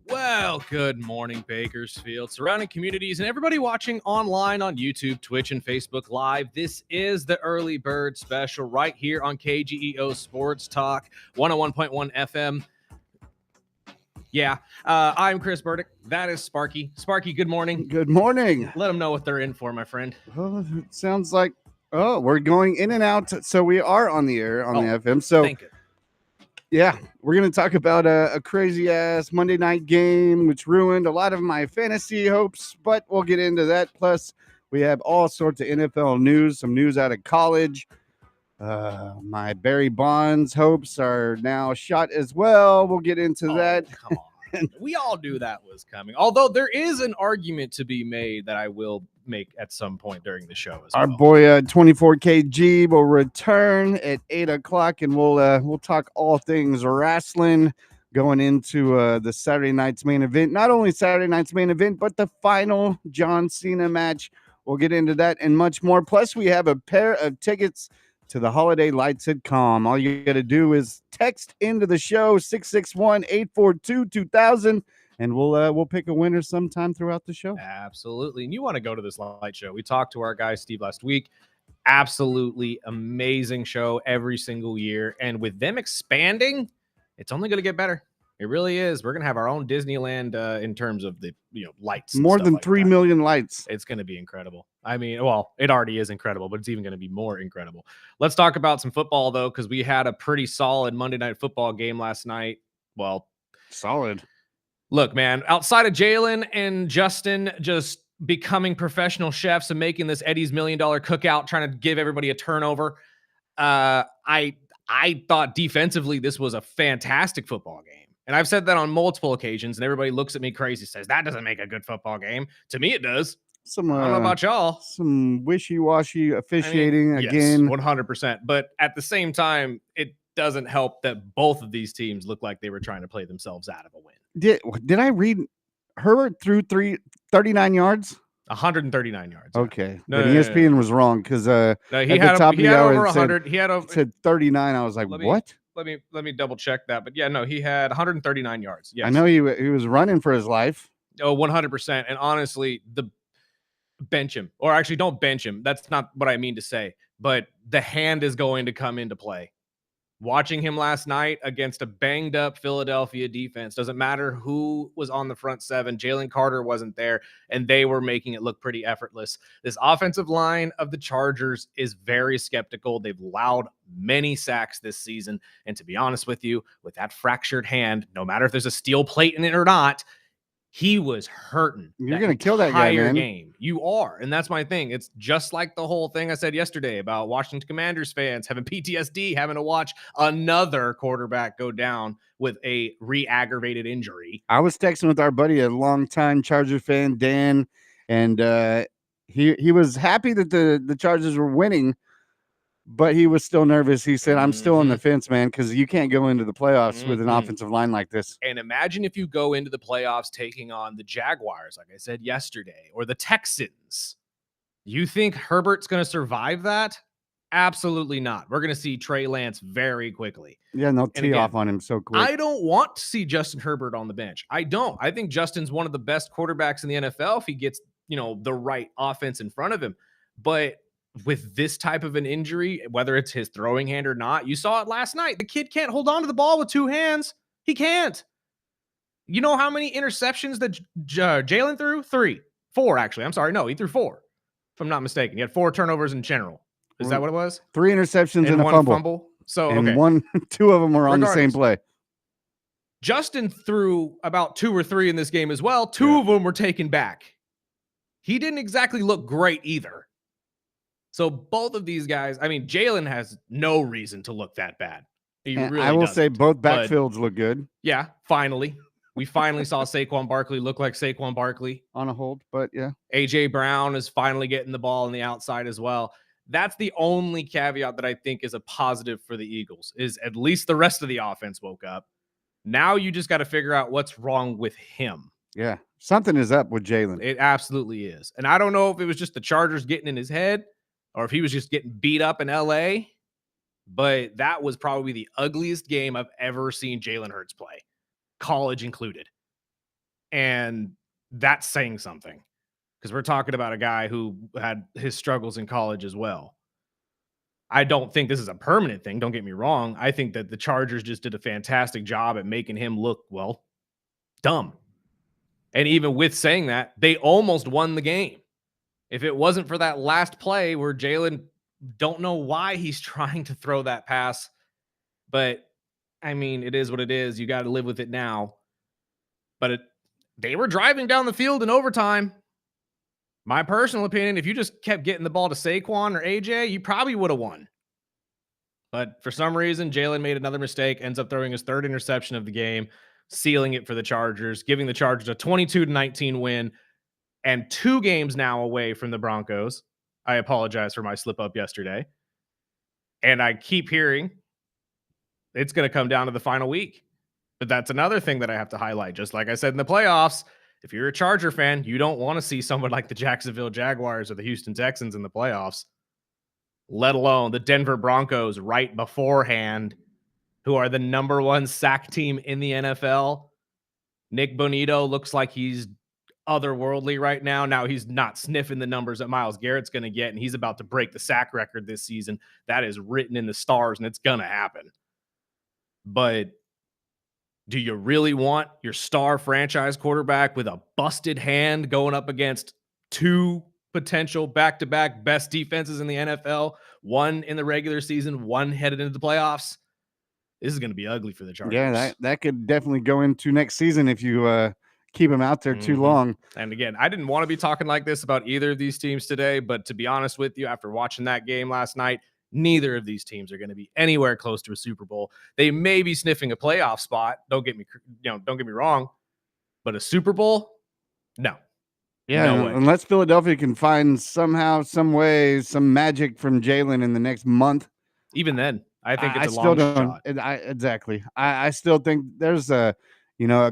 Well, good morning, Bakersfield, surrounding communities, and everybody watching online on YouTube, Twitch, and Facebook Live. This is the Early Bird Special right here on KGEO Sports Talk 101.1 FM. Yeah, I'm Chris Burdick. That is Sparky. Sparky, good morning. Good morning. Let them know what they're in for, my friend. Well, it sounds like, we're going in and out. So we are on the air on the FM. So, Thank you. Yeah, we're going to talk about a crazy-ass Monday night game, which ruined a lot of my fantasy hopes, but we'll get into that. Plus, we have all sorts of NFL news, some news out of college. My Barry Bonds hopes are now shot as well. We'll get into that. Come on. We all knew that was coming. Although there is an argument to be made that I will make at some point during the show as well. Our boy 24KG will return at 8 o'clock, and we'll talk all things wrestling going into the Saturday night's main event. Not only Saturday night's main event, but the final John Cena match. We'll get into that and much more. Plus, we have a pair of tickets to the Holiday Lights at Com. All you got to do is text into the show 661-842-2000, and we'll pick a winner sometime throughout the show. Absolutely. And you want to go to this light show. We talked to our guy Steve last week. Absolutely amazing show every single year. And with them expanding, it's only going to get better. It really is. We're going to have our own Disneyland in terms of the lights. More than 3 million lights. It's going to be incredible. I mean, well, it already is incredible, but it's even going to be more incredible. Let's talk about some football, though, because we had a pretty solid Monday Night Football game last night. Well, solid. Look, man, outside of Jalen and Justin just becoming professional chefs and making this Eddie's $1 Million Cookout, trying to give everybody a turnover, I thought defensively this was a fantastic football game. And I've said that on multiple occasions, and everybody looks at me crazy, says, that doesn't make a good football game. To me, it does. I don't know about y'all. Some wishy-washy officiating again. Yes, 100%. But at the same time, it doesn't help that both of these teams look like they were trying to play themselves out of a win. Did I read Herbert threw 39 yards? 139 yards. Okay. No, ESPN was wrong because he had over 100. He had over said 39. I was like, what? Let me double check that. But yeah, no, he had 139 yards. Yes. I know he was running for his life. Oh, 100%. And honestly, bench him, or actually don't bench him. That's not what I mean to say, but the hand is going to come into play. Watching him last night against a banged up Philadelphia defense, doesn't matter who was on the front seven. Jalen Carter wasn't there, and they were making it look pretty effortless. This offensive line of the Chargers is very skeptical. They've allowed many sacks this season. And to be honest with you, with that fractured hand, no matter if there's a steel plate in it or not, he was hurting. You're going to kill that guy, man. Game. You are. And that's my thing. It's just like the whole thing I said yesterday about Washington Commanders fans having PTSD, having to watch another quarterback go down with a re-aggravated injury. I was texting with our buddy, a longtime Charger fan, Dan, and he was happy that the Chargers were winning, but he was still nervous. He said, I'm still on the fence, man, because you can't go into the playoffs with an offensive line like this. And imagine if you go into the playoffs taking on the Jaguars, like I said yesterday, or the Texans. You think Herbert's going to survive that? Absolutely not. We're going to see Trey Lance very quickly. Yeah, and they'll tee off on him so quick. I don't want to see Justin Herbert on the bench. I don't. I think Justin's one of the best quarterbacks in the NFL if he gets, the right offense in front of him. But with this type of an injury, whether it's his throwing hand or not, you saw it last night. The kid can't hold on to the ball with two hands. He can't. You know how many interceptions that Jalen threw? 4, actually. I'm sorry. No, he threw 4, if I'm not mistaken. He had 4 turnovers in general. Is that what it was? 3 interceptions and a fumble. So, and 2 of them were on the same play. Justin threw about 2 or 3 in this game as well. 2 of them were taken back. He didn't exactly look great either. So both of these guys, I mean, Jalen has no reason to look that bad. I will say both backfields look good. Yeah, finally. We finally saw Saquon Barkley look like Saquon Barkley. On a hold, but yeah. A.J. Brown is finally getting the ball on the outside as well. That's the only caveat that I think is a positive for the Eagles, is at least the rest of the offense woke up. Now you just got to figure out what's wrong with him. Yeah, something is up with Jalen. It absolutely is. And I don't know if it was just the Chargers getting in his head or if he was just getting beat up in L.A., but that was probably the ugliest game I've ever seen Jalen Hurts play, college included. And that's saying something, because we're talking about a guy who had his struggles in college as well. I don't think this is a permanent thing. Don't get me wrong. I think that the Chargers just did a fantastic job at making him look, well, dumb. And even with saying that, they almost won the game. If it wasn't for that last play where Jalen, don't know why he's trying to throw that pass, but I mean, it is what it is. You got to live with it now. But they were driving down the field in overtime. My personal opinion, if you just kept getting the ball to Saquon or AJ, you probably would have won. But for some reason, Jalen made another mistake, ends up throwing his third interception of the game, sealing it for the Chargers, giving the Chargers a 22-19 win, and 2 games now away from the Broncos. I apologize for my slip up yesterday. And I keep hearing it's going to come down to the final week. But that's another thing that I have to highlight. Just like I said in the playoffs, if you're a Charger fan, you don't want to see someone like the Jacksonville Jaguars or the Houston Texans in the playoffs, let alone the Denver Broncos right beforehand, who are the number 1 sack team in the NFL. Nick Bonito looks like he's otherworldly right now. Now, he's not sniffing the numbers that Myles Garrett's going to get, and he's about to break the sack record this season. That is written in the stars, and it's going to happen. But do you really want your star franchise quarterback with a busted hand going up against 2 potential back-to-back best defenses in the NFL, one in the regular season, one headed into the playoffs? This is going to be ugly for the Chargers. Yeah, that could definitely go into next season if you keep him out there too long. And again, I didn't want to be talking like this about either of these teams today, but to be honest with you, after watching that game last night, neither of these teams are going to be anywhere close to a Super Bowl. They may be sniffing a playoff spot. Don't get me wrong, but a Super Bowl? No. Yeah, no way. Unless Philadelphia can find somehow, some way, some magic from Jalen in the next month. Even then, I think it's a long shot. Exactly. I still think there's a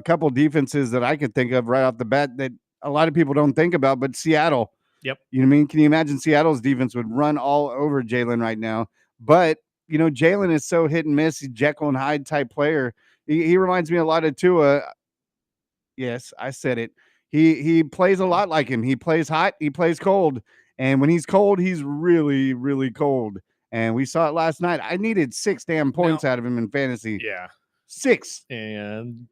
couple defenses that I could think of right off the bat that a lot of people don't think about, but Seattle. Yep. You know what I mean? Can you imagine Seattle's defense would run all over Jalen right now? But, Jalen is so hit and miss. He's Jekyll and Hyde type player. He reminds me a lot of Tua. Yes, I said it. He plays a lot like him. He plays hot. He plays cold. And when he's cold, he's really, really cold. And we saw it last night. I needed 6 damn points out of him in fantasy. Yeah. 6. And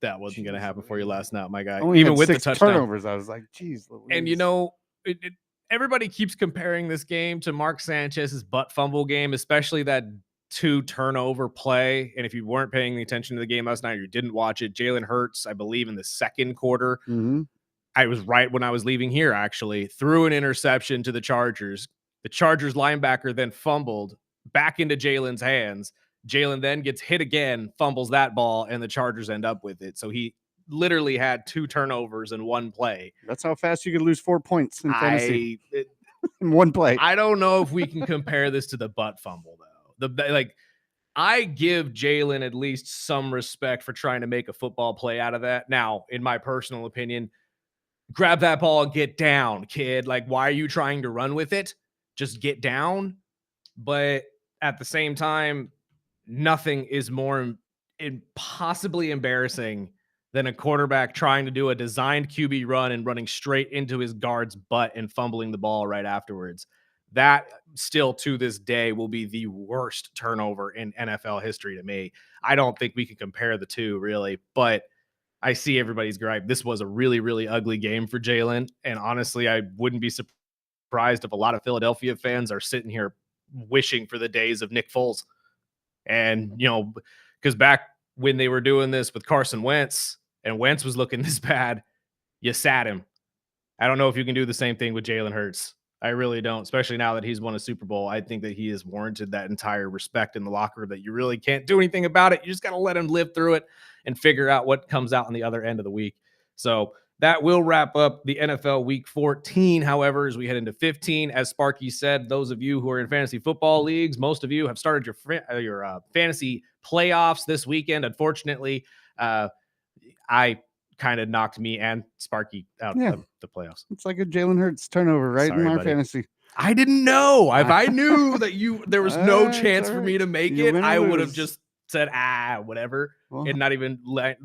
that wasn't going to happen for you last night, my guy. Only even with 6 the touchdown turnovers, I was like, geez. Louise. And everybody keeps comparing this game to Mark Sanchez's butt fumble game, especially that 2 turnover play. And if you weren't paying attention to the game last night, or you didn't watch it, Jalen Hurts, I believe in the second quarter, I was right when I was leaving here, actually, threw an interception to the Chargers. The Chargers linebacker then fumbled back into Jalen's hands. Jalen then gets hit again, fumbles that ball, and the Chargers end up with it. So he literally had 2 turnovers in one play. That's how fast you could lose 4 points in fantasy in one play. I don't know if we can compare this to the butt fumble, though. I give Jalen at least some respect for trying to make a football play out of that. Now, in my personal opinion, grab that ball and get down, kid. Like, why are you trying to run with it? Just get down. But at the same time, nothing is more impossibly embarrassing than a quarterback trying to do a designed QB run and running straight into his guard's butt and fumbling the ball right afterwards. That still to this day will be the worst turnover in NFL history to me. I don't think we can compare the two really, but I see everybody's gripe. This was a really, really ugly game for Jalen. And honestly, I wouldn't be surprised if a lot of Philadelphia fans are sitting here wishing for the days of Nick Foles. And, because back when they were doing this with Carson Wentz and Wentz was looking this bad, you sat him. I don't know if you can do the same thing with Jalen Hurts. I really don't, especially now that he's won a Super Bowl. I think that he has warranted that entire respect in the locker room that you really can't do anything about it. You just got to let him live through it and figure out what comes out on the other end of the week. So that will wrap up the NFL Week 14. However, as we head into 15, as Sparky said, those of you who are in fantasy football leagues, most of you have started your fantasy playoffs this weekend. Unfortunately, I kind of knocked me and Sparky out of the playoffs. It's like a Jalen Hurts turnover, right? Sorry, in our buddy. fantasy. I didn't know. If I knew that there was no chance for me to make it, I would have just said, whatever, Well, and not even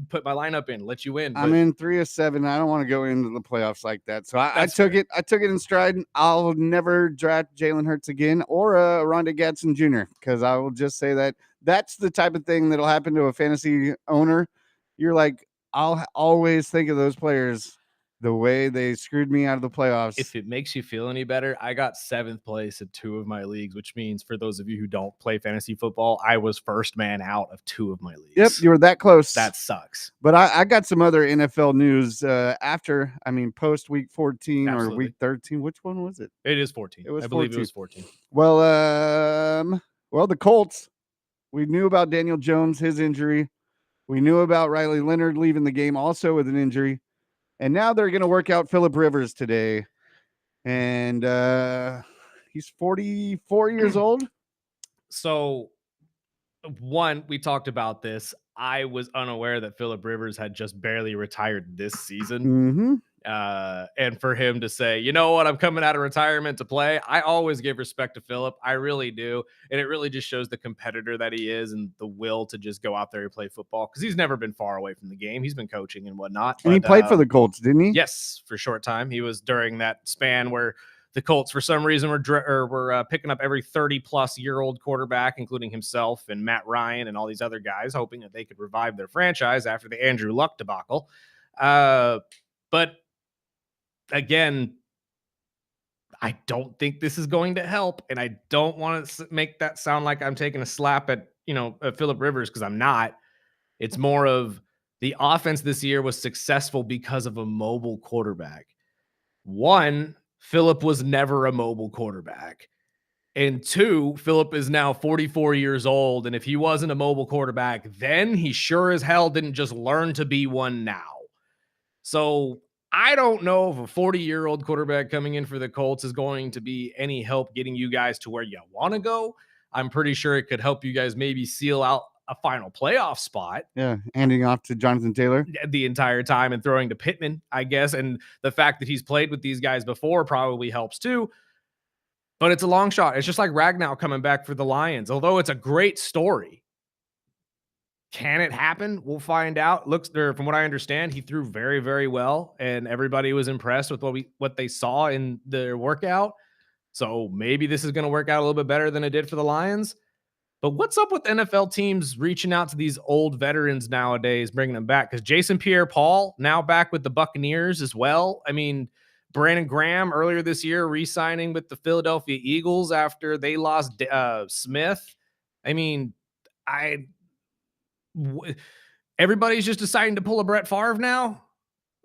put my lineup in, let you win. I'm But in 3 of 7. I don't want to go into the playoffs like that. So I that's took fair. it. I took it in stride. I'll never draft Jalen Hurts again or Rondé Gatson Jr. because I will just say that that's the type of thing that'll happen to a fantasy owner. You're like, I'll always think of those players the way they screwed me out of the playoffs. If it makes you feel any better, I got 7th place in 2 of my leagues, which means for those of you who don't play fantasy football, I was first man out of 2 of my leagues. Yep, you were that close. That sucks. But I got some other NFL news post week 14 Absolutely. or week 13. Which one was it? It is 14. It was I believe 14. it was 14. Well, the Colts. We knew about Daniel Jones, his injury. We knew about Riley Leonard leaving the game also with an injury. And now they're going to work out Phillip Rivers today. And he's 44 years old. So, one, we talked about this. I was unaware that Phillip Rivers had just barely retired this season. Mm-hmm. And for him to say, you know what, I'm coming out of retirement to play. I always give respect to Phillip. I really do. And it really just shows the competitor that he is and the will to just go out there and play football because he's never been far away from the game. He's been coaching and whatnot. And he played for the Colts, didn't he? Yes, for a short time. He was during that span where the Colts, for some reason, were picking up every 30-plus-year-old quarterback, including himself and Matt Ryan and all these other guys, hoping that they could revive their franchise after the Andrew Luck debacle. But again, I don't think this is going to help, and I don't want to make that sound like I'm taking a slap at Phillip Rivers because I'm not. It's more of the offense this year was successful because of a mobile quarterback. One, Phillip was never a mobile quarterback. And two, Phillip is now 44 years old. And if he wasn't a mobile quarterback, then he sure as hell didn't just learn to be one now. So I don't know if a 40-year-old quarterback coming in for the Colts is going to be any help getting you guys to where you want to go. I'm pretty sure it could help you guys maybe seal out a final playoff spot. Yeah, handing off to Jonathan Taylor the entire time and throwing to Pittman, I guess. And the fact that he's played with these guys before probably helps too. But it's a long shot. It's just like Ragnow coming back for the Lions. Although it's a great story, can it happen? We'll find out. Looks there, from what I understand, he threw very, very well, and everybody was impressed with what they saw in their workout. So maybe this is going to work out a little bit better than it did for the Lions. But what's up with NFL teams reaching out to these old veterans nowadays, bringing them back? Because Jason Pierre-Paul now back with the Buccaneers as well. I mean, Brandon Graham earlier this year re-signing with the Philadelphia Eagles after they lost Smith. I mean, everybody's just deciding to pull a Brett Favre now.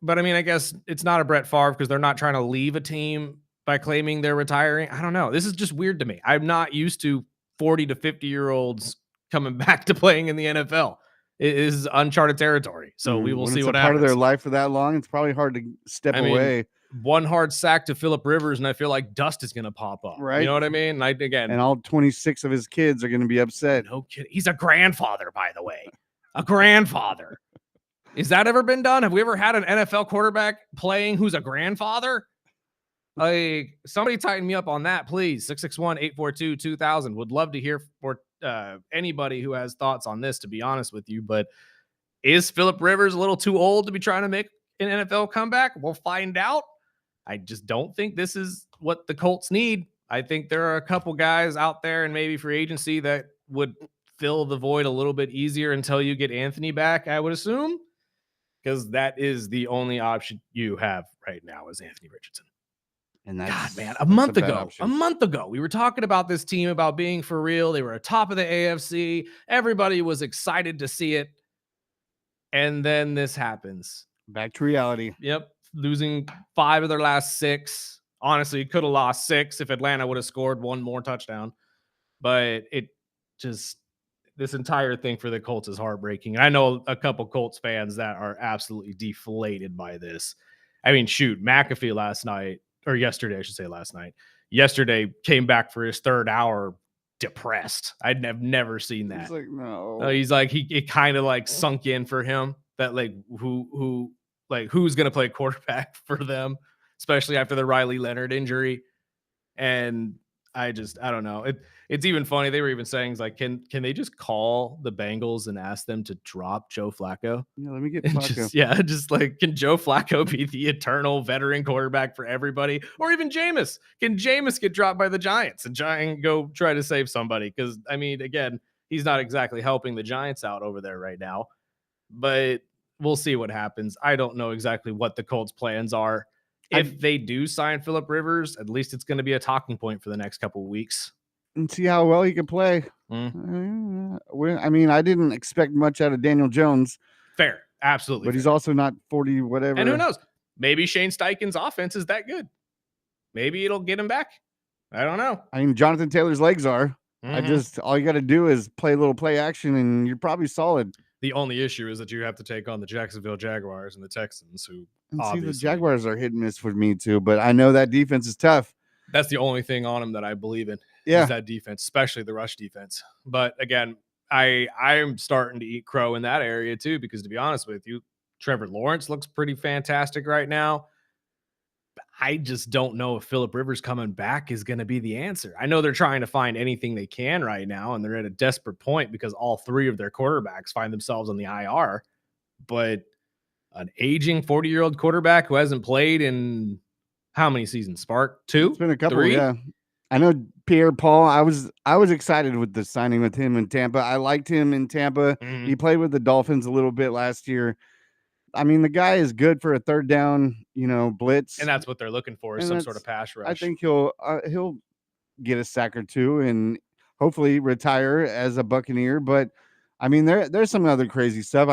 But I mean, I guess it's not a Brett Favre because they're not trying to leave a team by claiming they're retiring. I don't know. This is just weird to me. I'm not used to 40 to 50-year-olds coming back to playing in the NFL. It is uncharted territory. So we will see what happens. Part of their life for that long, it's probably hard to step away. One hard sack to Phillip Rivers, and I feel like dust is going to pop up. Right. You know what I mean? And all 26 of his kids are going to be upset. No kidding. He's a grandfather, by the way. A grandfather. Is that ever been done? Have we ever had an NFL quarterback playing who's a grandfather? Somebody tighten me up on that, please. 661-842-2000. Would love to hear for anybody who has thoughts on this, to be honest with you. But is Phillip Rivers a little too old to be trying to make an NFL comeback? We'll find out. I just don't think this is what the Colts need. I think there are a couple guys out there and maybe free agency that would fill the void a little bit easier until you get Anthony back, I would assume, because that is the only option you have right now is Anthony Richardson. And that's, God, man, a month ago, we were talking about this team, about being for real. They were atop of the AFC. Everybody was excited to see it. And then this happens. Back to reality. Yep. Losing 5 of their last 6. Honestly, could have lost 6 if Atlanta would have scored one more touchdown. But this entire thing for the Colts is heartbreaking. I know a couple Colts fans that are absolutely deflated by this. I mean, shoot, McAfee yesterday came back for his 3rd hour depressed. I'd have never seen that. He's like, no. It kind of like sunk in for him that who's going to play quarterback for them, especially after the Riley Leonard injury. And I don't know. It's even funny. They were even saying, it's like, can they just call the Bengals and ask them to drop Joe Flacco? Yeah, let me get And Flacco. just like, can Joe Flacco be the eternal veteran quarterback for everybody? Or even Jameis? Can Jameis get dropped by the Giants and go try to save somebody? Because, I mean, again, he's not exactly helping the Giants out over there right now. But we'll see what happens. I don't know exactly what the Colts' plans are. If they do sign Phillip Rivers, at least it's going to be a talking point for the next couple of weeks. And see how well he can play. I mean, I didn't expect much out of Daniel Jones. Fair. Absolutely. But fair. He's also not 40, whatever. And who knows? Maybe Shane Steichen's offense is that good. Maybe it'll get him back. I don't know. I mean, Jonathan Taylor's legs are. All you got to do is play a little play action and you're probably solid. The only issue is that you have to take on the Jacksonville Jaguars and the Texans, who obviously. See, the Jaguars are hit and miss for me too, but I know that defense is tough. That's the only thing on them that I believe in. Yeah. Is that defense, especially the rush defense. But again, I'm starting to eat crow in that area too, because to be honest with you, Trevor Lawrence looks pretty fantastic right now. I just don't know if Phillip Rivers coming back is going to be the answer. I know they're trying to find anything they can right now, and they're at a desperate point because all three of their quarterbacks find themselves on the IR. But an aging 40-year-old quarterback who hasn't played in how many seasons? Spark? 2? It's been a couple, 3? Yeah. I know Pierre-Paul. I was excited with the signing with him in Tampa. I liked him in Tampa. Mm-hmm. He played with the Dolphins a little bit last year. I mean, the guy is good for a third down, blitz. And that's what they're looking for, is some sort of pass rush. I think he'll get a sack or two and hopefully retire as a Buccaneer. But, I mean, there's some other crazy stuff.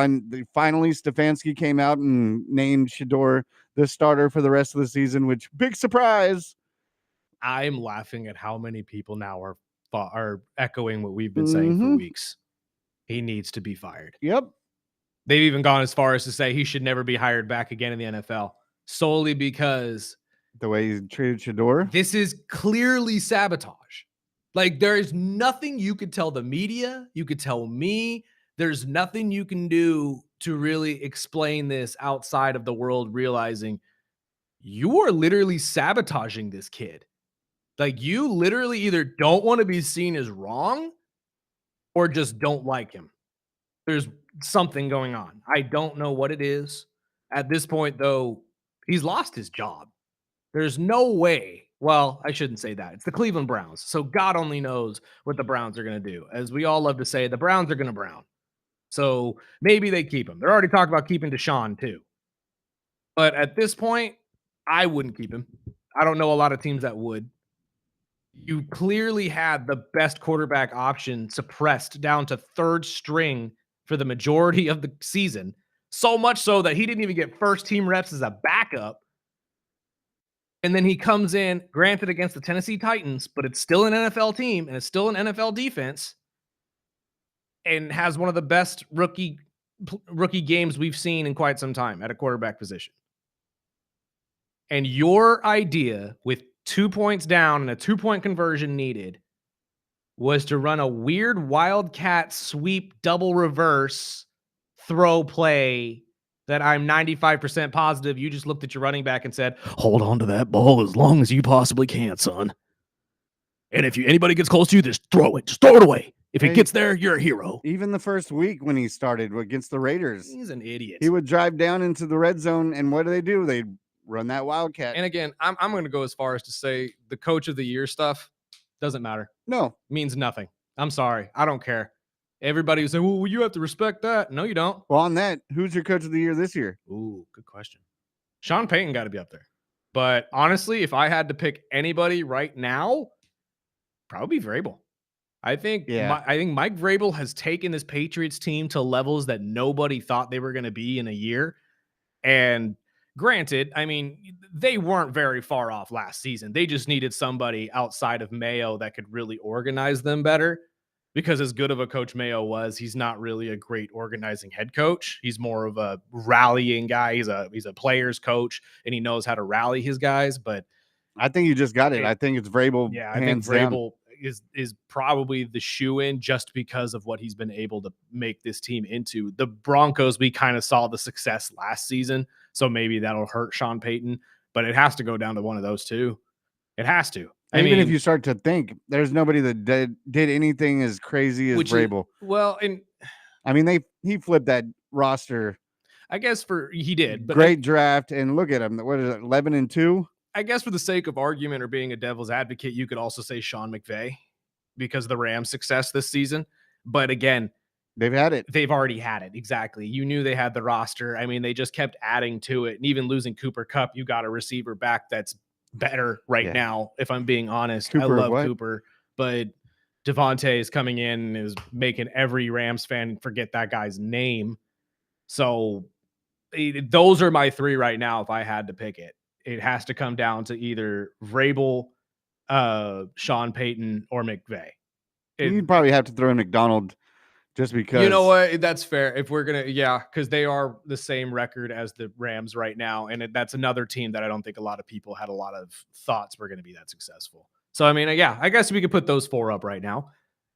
Finally, Stefanski came out and named Shedeur the starter for the rest of the season, which, big surprise. I'm laughing at how many people now are echoing what we've been saying for weeks. He needs to be fired. Yep. They've even gone as far as to say he should never be hired back again in the NFL, solely because the way he treated Shedeur. This is clearly sabotage. Like, there is nothing you could tell the media, you could tell me. There's nothing you can do to really explain this outside of the world realizing you are literally sabotaging this kid. Like, you literally either don't want to be seen as wrong or just don't like him. There's something going on. I don't know what it is. At this point, though, he's lost his job. There's no way. Well, I shouldn't say that. It's the Cleveland Browns. So God only knows what the Browns are going to do. As we all love to say, the Browns are going to Brown. So maybe they keep him. They're already talking about keeping Deshaun too. But at this point, I wouldn't keep him. I don't know a lot of teams that would. You clearly had the best quarterback option suppressed down to third string for the majority of the season. So much so that he didn't even get first team reps as a backup. And then he comes in, granted against the Tennessee Titans, but it's still an NFL team and it's still an NFL defense, and has one of the best rookie games we've seen in quite some time at a quarterback position. And your idea, with 2 points down and a 2-point conversion needed, was to run a weird wildcat sweep double reverse throw play that I'm 95% positive you just looked at your running back and said, hold on to that ball as long as you possibly can, son. And if anybody gets close to you, just throw it. Just throw it away. If it gets there, you're a hero. Even the first week when he started against the Raiders, he's an idiot. He would drive down into the red zone, and what do? They'd run that wildcat. And again, I'm going to go as far as to say the coach of the year stuff doesn't matter. No. Means nothing. I'm sorry. I don't care. Everybody was saying, well, you have to respect that. No, you don't. Well, on that, who's your coach of the year this year? Ooh, good question. Sean Payton got to be up there. But honestly, if I had to pick anybody right now, probably Vrabel. I think Mike Vrabel has taken this Patriots team to levels that nobody thought they were going to be in a year. And granted, I mean, they weren't very far off last season. They just needed somebody outside of Mayo that could really organize them better. Because as good of a coach Mayo was, he's not really a great organizing head coach. He's more of a rallying guy. He's a player's coach, and he knows how to rally his guys. But I think you just got it. I think it's Vrabel. Yeah, I think Vrabel is probably the shoe-in just because of what he's been able to make this team into. The Broncos, we kind of saw the success last season, so maybe that'll hurt Sean Payton. But it has to go down to one of those two. It has to. I Even if mean, you start to think, there's nobody that did anything as crazy as which is Vrabel. well, and I mean, he flipped that roster. I guess he did, but Great draft, and look at him. What is it, 11-2? I guess for the sake of argument or being a devil's advocate, you could also say Sean McVay because of the Rams' success this season. But again, They've had it. they've already had it. Exactly. You knew they had the roster. I mean, they just kept adding to it. And even losing Cooper Kupp, you got a receiver back that's better right Yeah. now, if I'm being honest. I Cooper love what? Cooper, but Devontae is coming in and is making every Rams fan forget that guy's name. So those are my three right now if I had to pick it. It has to come down to either Vrabel, Sean Payton, or McVay. You'd probably have to throw in McDonald just because. You know what? That's fair. If we're gonna, yeah, because they are the same record as the Rams right now, and that's another team that I don't think a lot of people had a lot of thoughts were going to be that successful. So I mean, yeah, I guess we could put those four up right now.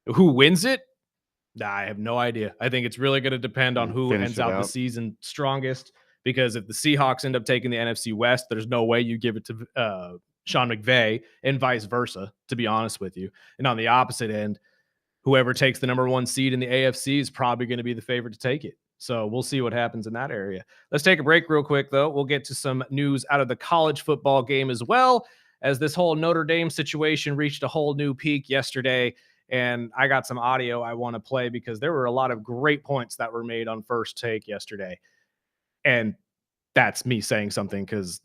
Who wins it? I have no idea. I think it's really going to depend on who Finish ends it out the out. season strongest. Because if the Seahawks end up taking the NFC West, there's no way you give it to Sean McVay, and vice versa, to be honest with you. And on the opposite end, whoever takes the number one seed in the AFC is probably going to be the favorite to take it. So we'll see what happens in that area. Let's take a break real quick, though. We'll get to some news out of the college football game as well, as this whole Notre Dame situation reached a whole new peak yesterday. And I got some audio I want to play because there were a lot of great points that were made on First Take yesterday. And that's me saying something because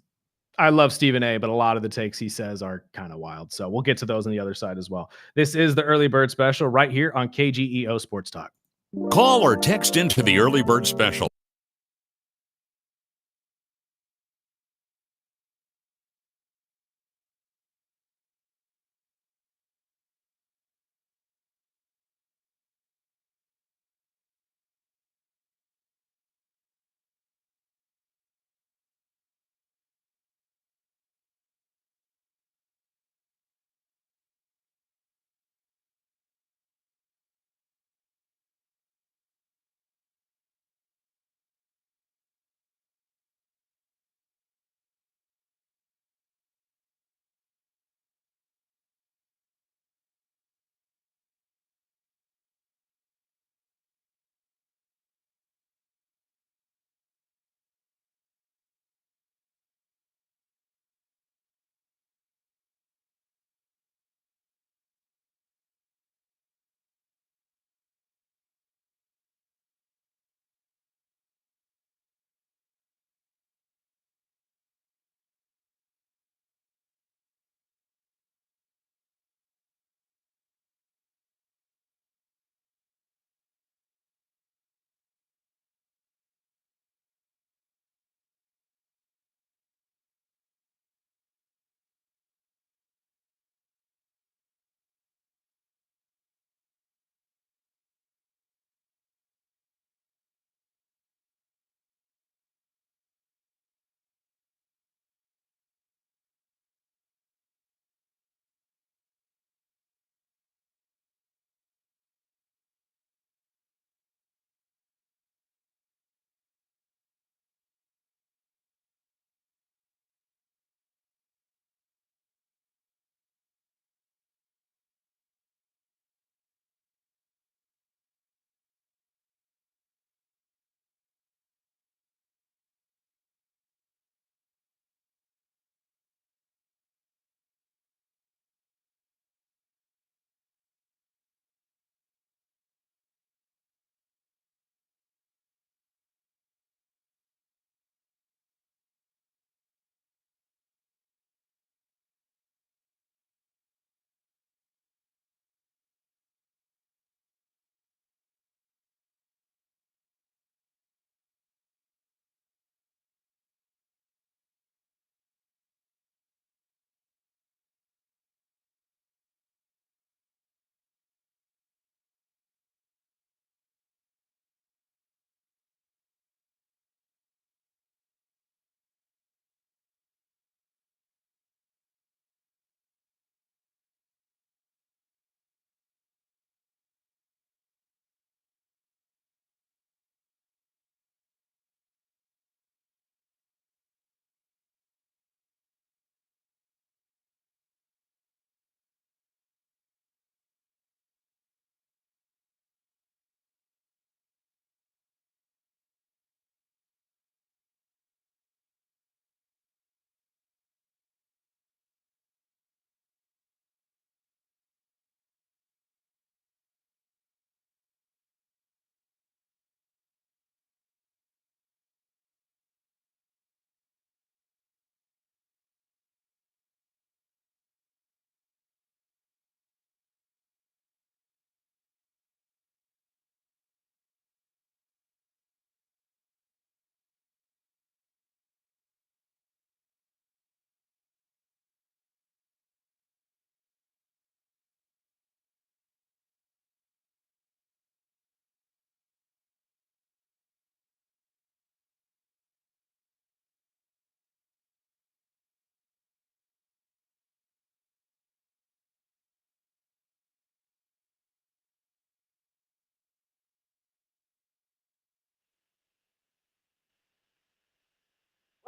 I love Stephen A, but a lot of the takes he says are kind of wild. So we'll get to those on the other side as well. This is the Early Bird Special right here on KGEO Sports Talk. Call or text into the Early Bird Special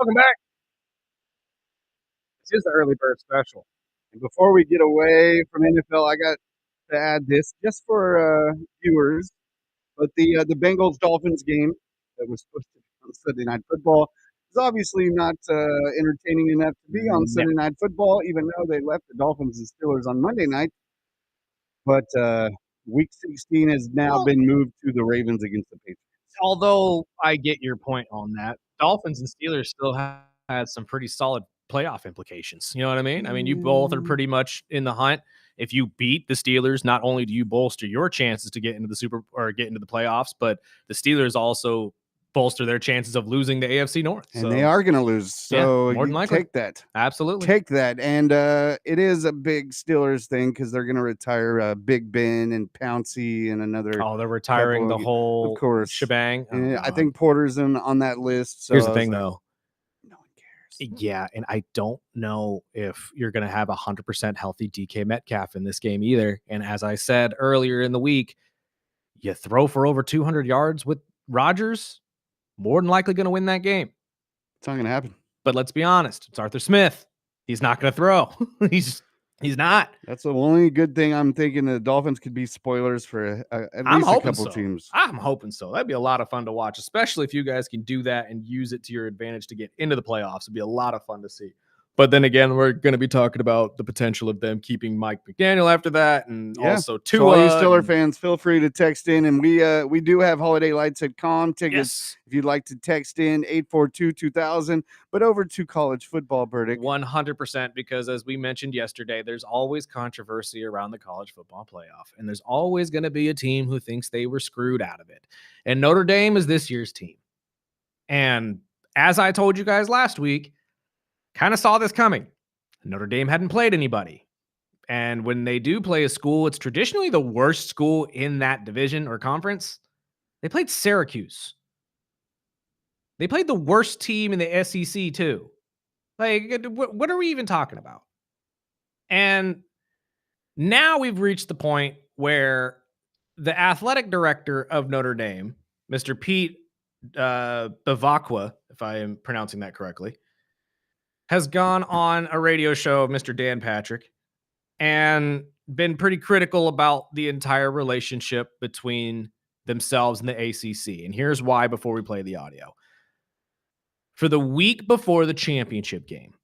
Welcome back. This is the early bird special. And before we get away from NFL, I got to add this just for viewers. But the Bengals Dolphins game that was supposed to be on Sunday Night Football is obviously not entertaining enough to be on Sunday Night Football, even though they left the Dolphins and Steelers on Monday night. But Week 16 has now been moved to the Ravens against the Patriots. Although I get your point on that, Dolphins and Steelers still had some pretty solid playoff implications. You know what I mean? I mean, you both are pretty much in the hunt. If you beat the Steelers, not only do you bolster your chances to get into the playoffs, but the Steelers also bolster their chances of losing the AFC North. And they are going to lose. So more than likely. take that. Absolutely. Take that. And it is a big Steelers thing because they're going to retire Big Ben and Pouncey and another. Oh, they're retiring the whole of course. shebang. And I think Porter's on that list. So here's the thing, though. No one cares. Yeah, and I don't know if you're going to have 100% healthy DK Metcalf in this game either. And as I said earlier in the week, you throw for over 200 yards with Rodgers, more than likely going to win that game. It's not going to happen. But let's be honest, it's Arthur Smith. He's not going to throw. He's not. That's the only good thing I'm thinking. The Dolphins could be spoilers for at least a couple teams. I'm hoping so. That'd be a lot of fun to watch, especially if you guys can do that and use it to your advantage to get into the playoffs. It'd be a lot of fun to see. But then again, we're going to be talking about the potential of them keeping Mike McDaniel after that, and also Tua. So all you Steeler fans, feel free to text in, and we do have Holiday Lights at Com tickets. If you'd like to text in 842-2000, but over to college football, Burdick. 100%, because as we mentioned yesterday, there's always controversy around the college football playoff, and there's always going to be a team who thinks they were screwed out of it. And Notre Dame is this year's team. And as I told you guys last week, kind of saw this coming. Notre Dame hadn't played anybody. And when they do play a school, it's traditionally the worst school in that division or conference. They played Syracuse. They played the worst team in the SEC too. Like, what are we even talking about? And now we've reached the point where the athletic director of Notre Dame, Mr. Pete Bavacqua, if I am pronouncing that correctly, has gone on a radio show of Mr. Dan Patrick and been pretty critical about the entire relationship between themselves and the ACC. And here's why before we play the audio. For the week before the championship game,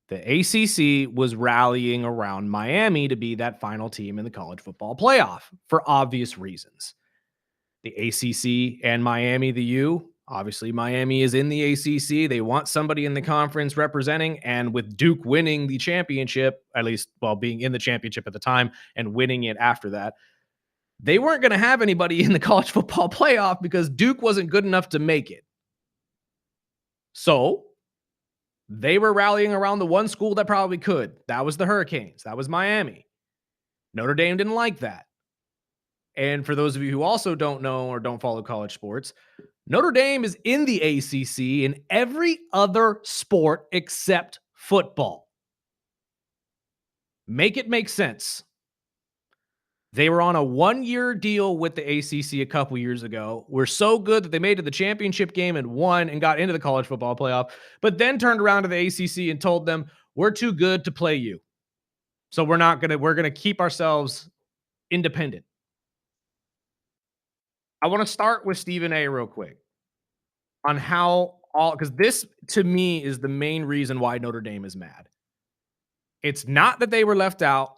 the ACC was rallying around Miami to be that final team in the college football playoff for obvious reasons. The ACC and Miami, the U, obviously, Miami is in the ACC. They want somebody in the conference representing, and with Duke winning the championship, at least while being in the championship at the time and winning it after that, they weren't going to have anybody in the college football playoff because Duke wasn't good enough to make it. So they were rallying around the one school that probably could. That was the Hurricanes. That was Miami. Notre Dame didn't like that. And for those of you who also don't know or don't follow college sports, Notre Dame is in the ACC in every other sport except football. Make it make sense. They were on a one-year deal with the ACC a couple years ago. Were so good that they made it to the championship game and won and got into the college football playoff, but then turned around to the ACC and told them, we're too good to play you. So we're going to keep ourselves independent. I want to start with Stephen A. real quick on how because this to me is the main reason why Notre Dame is mad. It's not that they were left out.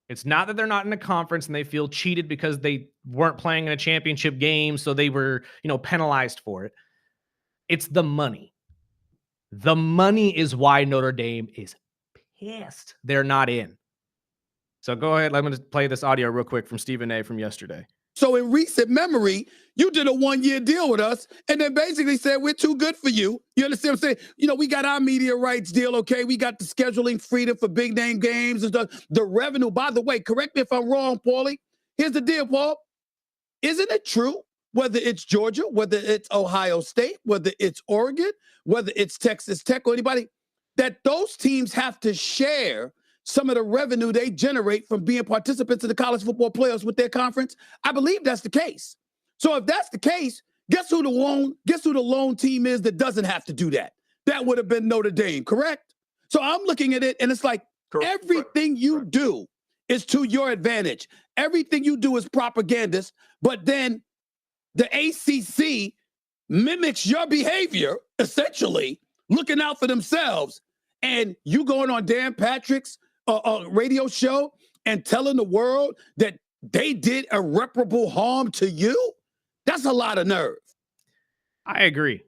It's not that they're not in a conference and they feel cheated because they weren't playing in a championship game, so they were, penalized for it. It's the money. The money is why Notre Dame is pissed they're not in. So go ahead. Let me just play this audio real quick from Stephen A. from yesterday. So in recent memory, you did a one-year deal with us and then basically said, we're too good for you. You understand what I'm saying? We got our media rights deal, okay? We got the scheduling freedom for big-name games and stuff. The revenue, by the way, correct me if I'm wrong, Paulie. Here's the deal, Paul. Isn't it true, whether it's Georgia, whether it's Ohio State, whether it's Oregon, whether it's Texas Tech or anybody, that those teams have to share some of the revenue they generate from being participants in the college football playoffs with their conference? I believe that's the case. So if that's the case, guess who the lone team is that doesn't have to do that? that would have been Notre Dame, correct? So I'm looking at it, and it's like everything you do is to your advantage. Everything you do is propagandist, but then the ACC mimics your behavior, essentially, looking out for themselves. And you going on Dan Patrick's radio show and telling the world that they did irreparable harm to you? That's a lot of nerve. I agree.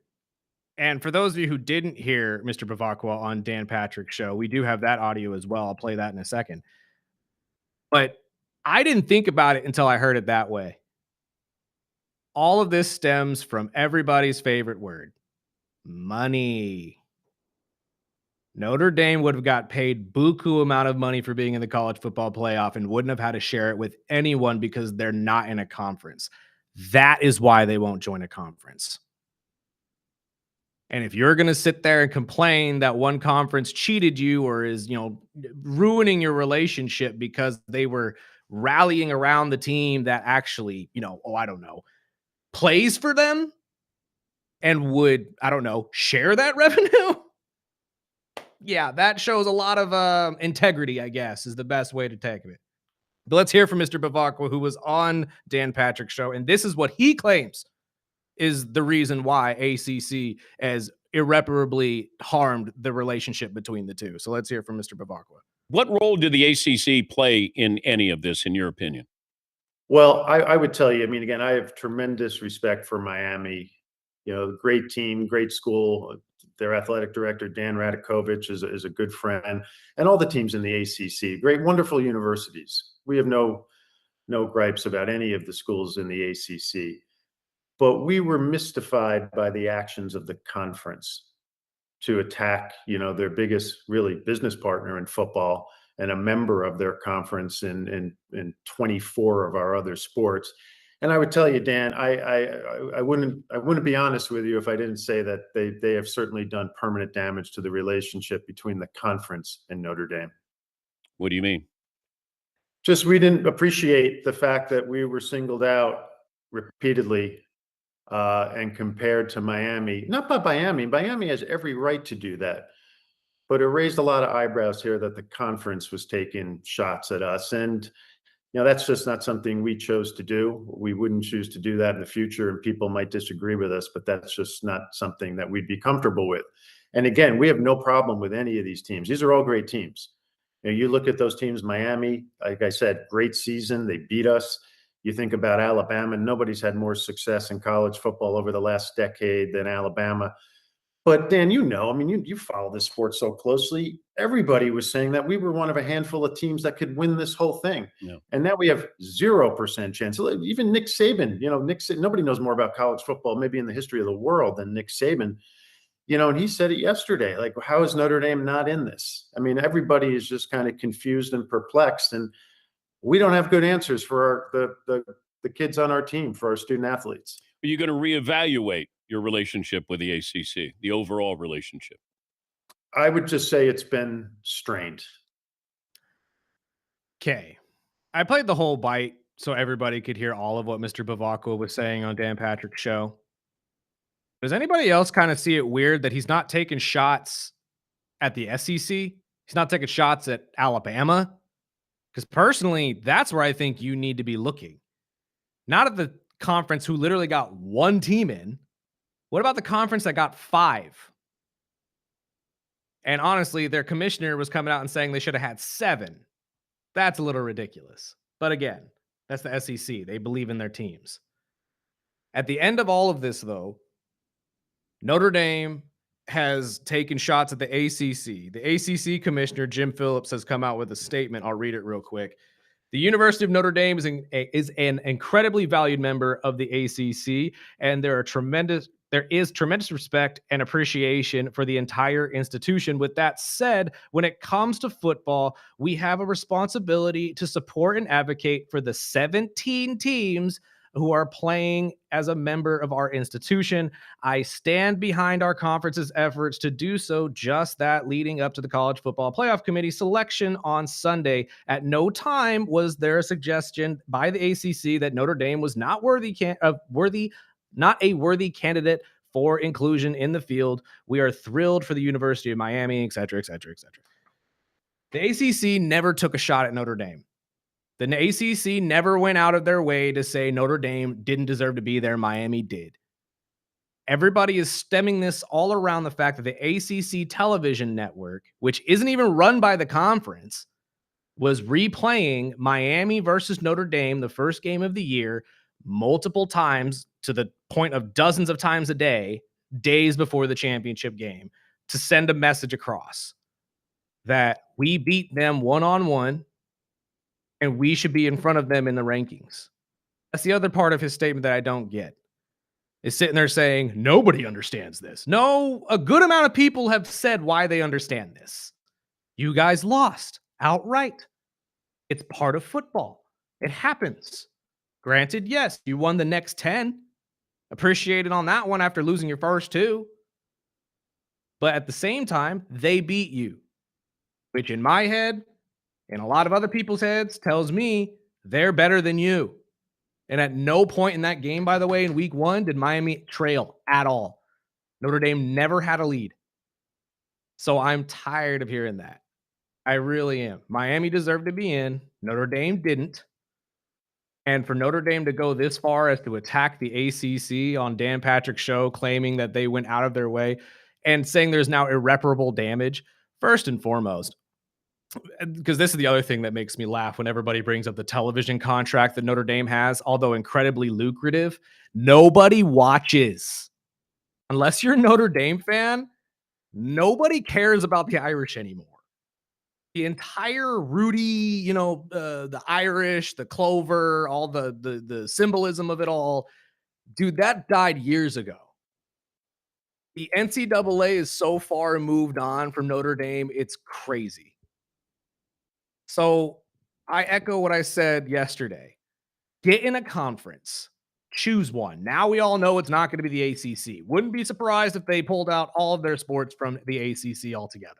And for those of you who didn't hear Mr. Bavacqua on Dan Patrick's show, we do have that audio as well. I'll play that in a second. But I didn't think about it until I heard it that way. All of this stems from everybody's favorite word, money. Notre Dame would have got paid buku amount of money for being in the college football playoff and wouldn't have had to share it with anyone because they're not in a conference. That is why they won't join a conference. And if you're going to sit there and complain that one conference cheated you or is, ruining your relationship because they were rallying around the team that actually, plays for them and would, share that revenue. Yeah, that shows a lot of integrity, I guess, is the best way to take it. But let's hear from Mr. Bavacqua, who was on Dan Patrick's show, and this is what he claims is the reason why ACC has irreparably harmed the relationship between the two. So let's hear from Mr. Bavacqua. What role did the ACC play in any of this, in your opinion? Well, I would tell you, again, I have tremendous respect for Miami. Great team, great school. Their athletic director, Dan Radakovich, is a good friend, and all the teams in the ACC, great, wonderful universities. We have no gripes about any of the schools in the ACC. But we were mystified by the actions of the conference to attack, their biggest really business partner in football and a member of their conference in 24 of our other sports. And I would tell you, Dan, I wouldn't be honest with you if I didn't say that they have certainly done permanent damage to the relationship between the conference and Notre Dame. What do you mean? Just we didn't appreciate the fact that we were singled out repeatedly and compared to Miami. Not by Miami. Miami has every right to do that. But it raised a lot of eyebrows here that the conference was taking shots at us. And, that's just not something we chose to do. We wouldn't choose to do that in the future, and people might disagree with us, but that's just not something that we'd be comfortable with. And again, we have no problem with any of these teams. These are all great teams. You look at those teams, Miami, like I said, great season. They beat us. You think about Alabama, nobody's had more success in college football over the last decade than Alabama. But Dan, you follow this sport so closely. Everybody was saying that we were one of a handful of teams that could win this whole thing. Yeah. And now we have 0% chance. Even Nick Saban, nobody knows more about college football, maybe in the history of the world, than Nick Saban. And he said it yesterday, like, how is Notre Dame not in this? Everybody is just kind of confused and perplexed. And we don't have good answers for the kids on our team, for our student athletes. Are you going to reevaluate your relationship with the ACC, the overall relationship? I would just say it's been strained. Okay. I played the whole bite so everybody could hear all of what Mr. Bavacqua was saying on Dan Patrick's show. Does anybody else kind of see it weird that he's not taking shots at the SEC? He's not taking shots at Alabama? Because personally, that's where I think you need to be looking. Not at the conference who literally got one team in. What about the conference that got 5? And honestly, their commissioner was coming out and saying they should have had 7. That's a little ridiculous. But again, that's the SEC. They believe in their teams. At the end of all of this, though, Notre Dame has taken shots at the ACC. The ACC commissioner, Jim Phillips, has come out with a statement. I'll read it real quick. The University of Notre Dame is an incredibly valued member of the ACC, and there is tremendous respect and appreciation for the entire institution. With that said, when it comes to football, we have a responsibility to support and advocate for the 17 teams who are playing as a member of our institution. I stand behind our conference's efforts to do so, just that, leading up to the College Football Playoff Committee selection on Sunday. At no time was there a suggestion by the ACC that Notre Dame was not a worthy candidate for inclusion in the field. We are thrilled for the University of Miami, et cetera, et cetera, et cetera. The ACC never took a shot at Notre Dame. The ACC never went out of their way to say Notre Dame didn't deserve to be there. Miami did. Everybody is stemming this all around the fact that the ACC television network, which isn't even run by the conference, was replaying Miami versus Notre Dame, the first game of the year, multiple times to the point of dozens of times a day, days before the championship game, to send a message across that we beat them one-on-one and we should be in front of them in the rankings. That's the other part of his statement that I don't get. Is sitting there saying, nobody understands this. No, a good amount of people have said why they understand this. You guys lost outright. It's part of football. It happens. Granted, yes, you won the next 10. Appreciated on that one after losing your first 2. But at the same time, they beat you, which in my head, and a lot of other people's heads, tells me they're better than you. And at no point in that game, by the way, in week 1, did Miami trail at all. Notre Dame never had a lead. So I'm tired of hearing that. I really am. Miami deserved to be in. Notre Dame didn't. And for Notre Dame to go this far as to attack the ACC on Dan Patrick's show, claiming that they went out of their way and saying there's now irreparable damage, first and foremost, because this is the other thing that makes me laugh when everybody brings up the television contract that Notre Dame has, although incredibly lucrative, nobody watches. Unless you're a Notre Dame fan, nobody cares about the Irish anymore. The entire Rudy, the Irish, the clover, all the symbolism of it all, dude, that died years ago. The NCAA is so far moved on from Notre Dame, it's crazy. So I echo what I said yesterday. Get in a conference. Choose one. Now we all know it's not going to be the ACC. Wouldn't be surprised if they pulled out all of their sports from the ACC altogether.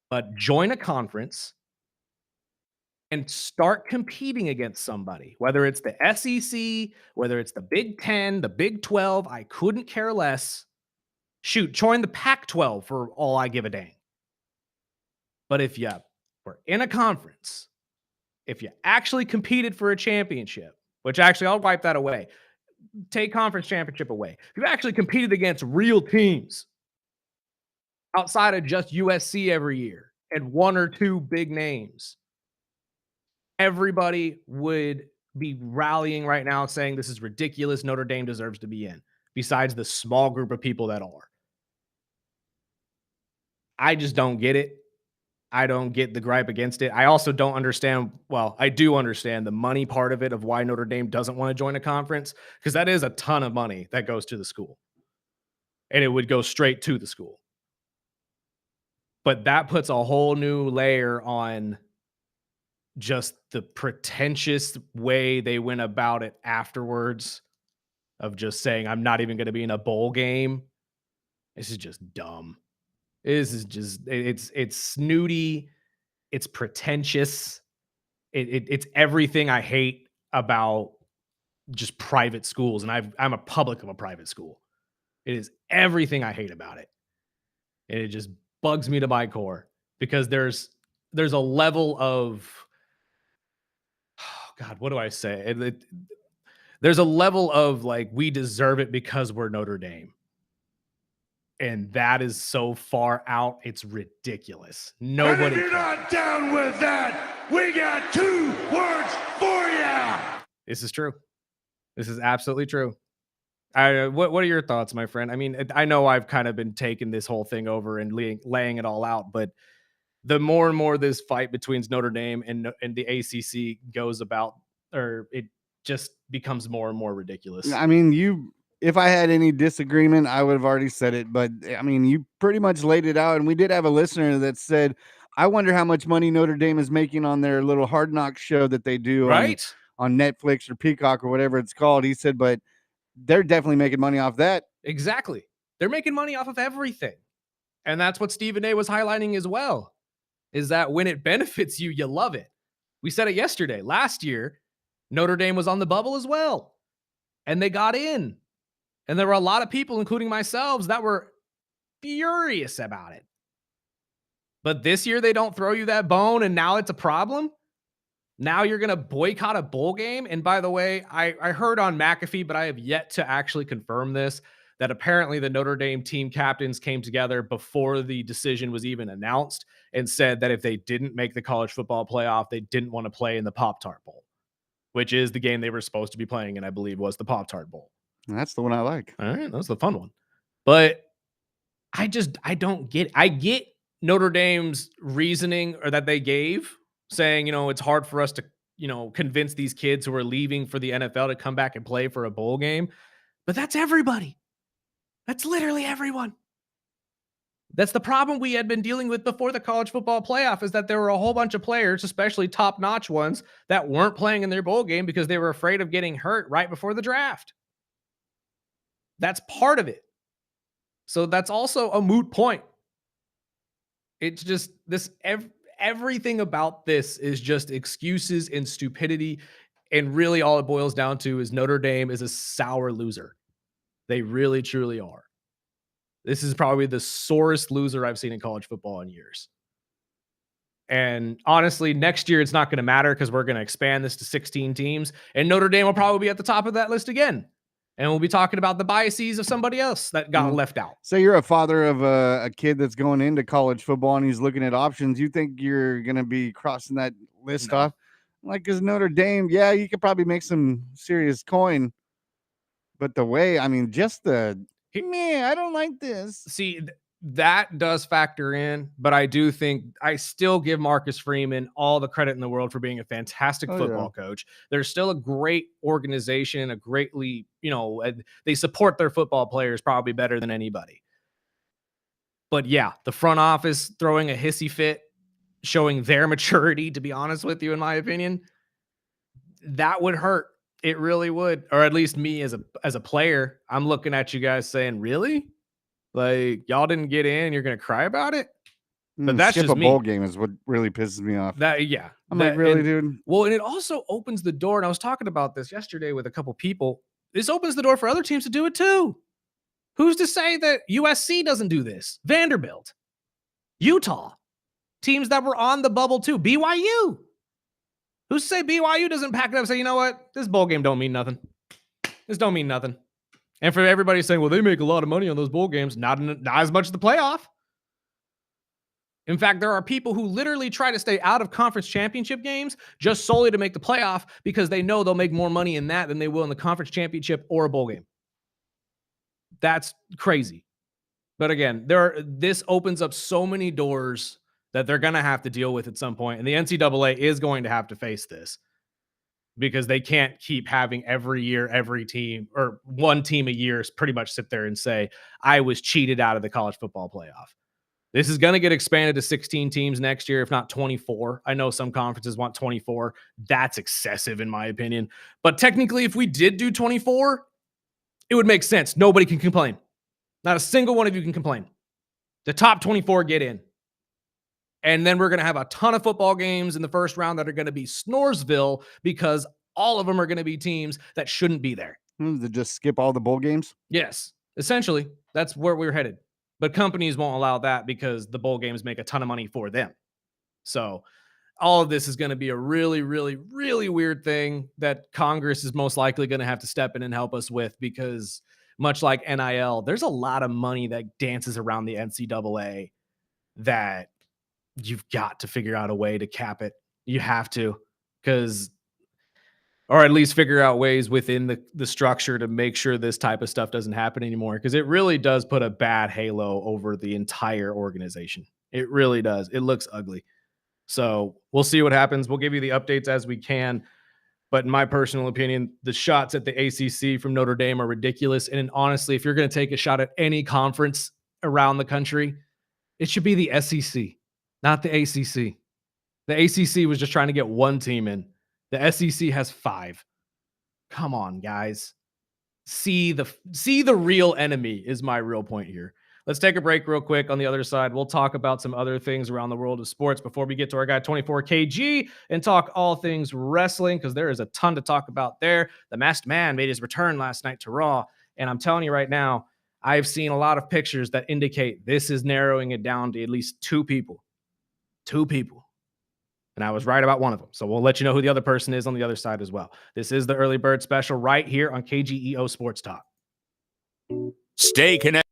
But join a conference and start competing against somebody, whether it's the SEC, whether it's the Big 10, the Big 12, I couldn't care less. Shoot, join the Pac-12 for all I give a dang. But if you were in a conference, if you actually competed for a championship, which actually I'll wipe that away, take conference championship away. If you actually competed against real teams outside of just USC every year and 1 or 2 big names, everybody would be rallying right now saying this is ridiculous. Notre Dame deserves to be in, besides the small group of people that are. I just don't get it. I don't get the gripe against it. I also don't understand. Well, I do understand the money part of it, of why Notre Dame doesn't want to join a conference, because that is a ton of money that goes to the school. And it would go straight to the school. But that puts a whole new layer on just the pretentious way they went about it afterwards, of just saying, I'm not even going to be in a bowl game. This is just dumb. This is just, it's snooty. It's pretentious. It's everything I hate about just private schools. And I'm a public of a private school. It is everything I hate about it. And it just bugs me to my core, because there's a level of, oh God, what do I say? There's a level of like, we deserve it because we're Notre Dame. And that is so far out, it's ridiculous. Nobody. And if you're not down with that, we got 2 words for you. This is true. This is absolutely true. What are your thoughts, my friend? I mean, I know I've kind of been taking this whole thing over and laying it all out, but the more and more this fight between Notre Dame and the ACC goes about, or it just becomes more and more ridiculous. I mean, if I had any disagreement, I would have already said it. But I mean, you pretty much laid it out. And we did have a listener that said, I wonder how much money Notre Dame is making on their little Hard Knocks show that they do on Netflix or Peacock or whatever it's called. He said, but they're definitely making money off that. Exactly. They're making money off of everything. And that's what Stephen A was highlighting as well, is that when it benefits you, you love it. We said it yesterday. Last year, Notre Dame was on the bubble as well. And they got in. And there were a lot of people, including myself, that were furious about it. But this year they don't throw you that bone, and now it's a problem. Now you're going to boycott a bowl game. And by the way, I heard on McAfee, but I have yet to actually confirm this, that apparently the Notre Dame team captains came together before the decision was even announced and said that if they didn't make the college football playoff, they didn't want to play in the Pop-Tart Bowl, which is the game they were supposed to be playing, and I believe was the Pop-Tart Bowl. That's the one I like. All right, that's the fun one. But I don't get it. I get Notre Dame's reasoning, or that they gave, saying, it's hard for us to, convince these kids who are leaving for the NFL to come back and play for a bowl game. But that's everybody. That's literally everyone. That's the problem we had been dealing with before the college football playoff, is that there were a whole bunch of players, especially top-notch ones, that weren't playing in their bowl game because they were afraid of getting hurt right before the draft. That's part of it. So that's also a moot point. It's just this, everything about this is just excuses and stupidity. And really all it boils down to is Notre Dame is a sour loser. They really, truly are. This is probably the sorest loser I've seen in college football in years. And honestly, next year it's not going to matter because we're going to expand this to 16 teams. And Notre Dame will probably be at the top of that list again. And we'll be talking about the biases of somebody else that got left out. So you're a father of a kid that's going into college football and he's looking at options. You think you're going to be crossing that list off? Like, because Notre Dame, yeah, you could probably make some serious coin. But the way, I don't like this. See, that does factor in, but I do think I still give Marcus Freeman all the credit in the world for being a fantastic football coach. They're still a great organization, a greatly, they support their football players probably better than anybody. But yeah, the front office throwing a hissy fit, showing their maturity, to be honest with you, in my opinion, that would hurt. It really would. Or at least me as a player, I'm looking at you guys saying, really? Like, y'all didn't get in and you're going to cry about it? But that's Skip just a bowl game is what really pisses me off. I'm like, really, dude? Well, and it also opens the door, and I was talking about this yesterday with a couple people. This opens the door for other teams to do it too. Who's to say that USC doesn't do this? Vanderbilt, Utah, teams that were on the bubble too. BYU. Who's to say BYU doesn't pack it up and say, you know what? This bowl game don't mean nothing. This don't mean nothing. And for everybody saying, well, they make a lot of money on those bowl games, not as much as the playoff. In fact, there are people who literally try to stay out of conference championship games just solely to make the playoff because they know they'll make more money in that than they will in the conference championship or a bowl game. That's crazy. But again, this opens up so many doors that they're going to have to deal with at some point. And the NCAA is going to have to face this because they can't keep having every year, every team, or one team a year pretty much sit there and say, I was cheated out of the college football playoff. This is going to get expanded to 16 teams next year, if not 24. I know some conferences want 24. That's excessive in my opinion. But technically, if we did do 24, it would make sense. Nobody can complain. Not a single one of you can complain. The top 24 get in. And then we're going to have a ton of football games in the first round that are going to be Snoresville because all of them are going to be teams that shouldn't be there. To just skip all the bowl games? Yes. Essentially, that's where we're headed. But companies won't allow that because the bowl games make a ton of money for them. So all of this is going to be a really, really, really weird thing that Congress is most likely going to have to step in and help us with because much like NIL, there's a lot of money that dances around the NCAA that you've got to figure out a way to cap it. You have to, or at least figure out ways within the structure to make sure this type of stuff doesn't happen anymore. Because it really does put a bad halo over the entire organization. It really does. It looks ugly. So we'll see what happens. We'll give you the updates as we can. But in my personal opinion, the shots at the ACC from Notre Dame are ridiculous. And honestly, if you're going to take a shot at any conference around the country, it should be the SEC. Not the ACC. The ACC was just trying to get one team in. The SEC has 5. Come on, guys. See the real enemy is my real point here. Let's take a break real quick. On the other side, we'll talk about some other things around the world of sports before we get to our guy 24KG and talk all things wrestling because there is a ton to talk about there. The Masked Man made his return last night to Raw, And I'm telling you right now, I've seen a lot of pictures that indicate this is narrowing it down to at least 2 people. 2 people. And I was right about one of them. So we'll let you know who the other person is on the other side as well. This is the Early Bird Special right here on KGEO Sports Talk. Stay connected.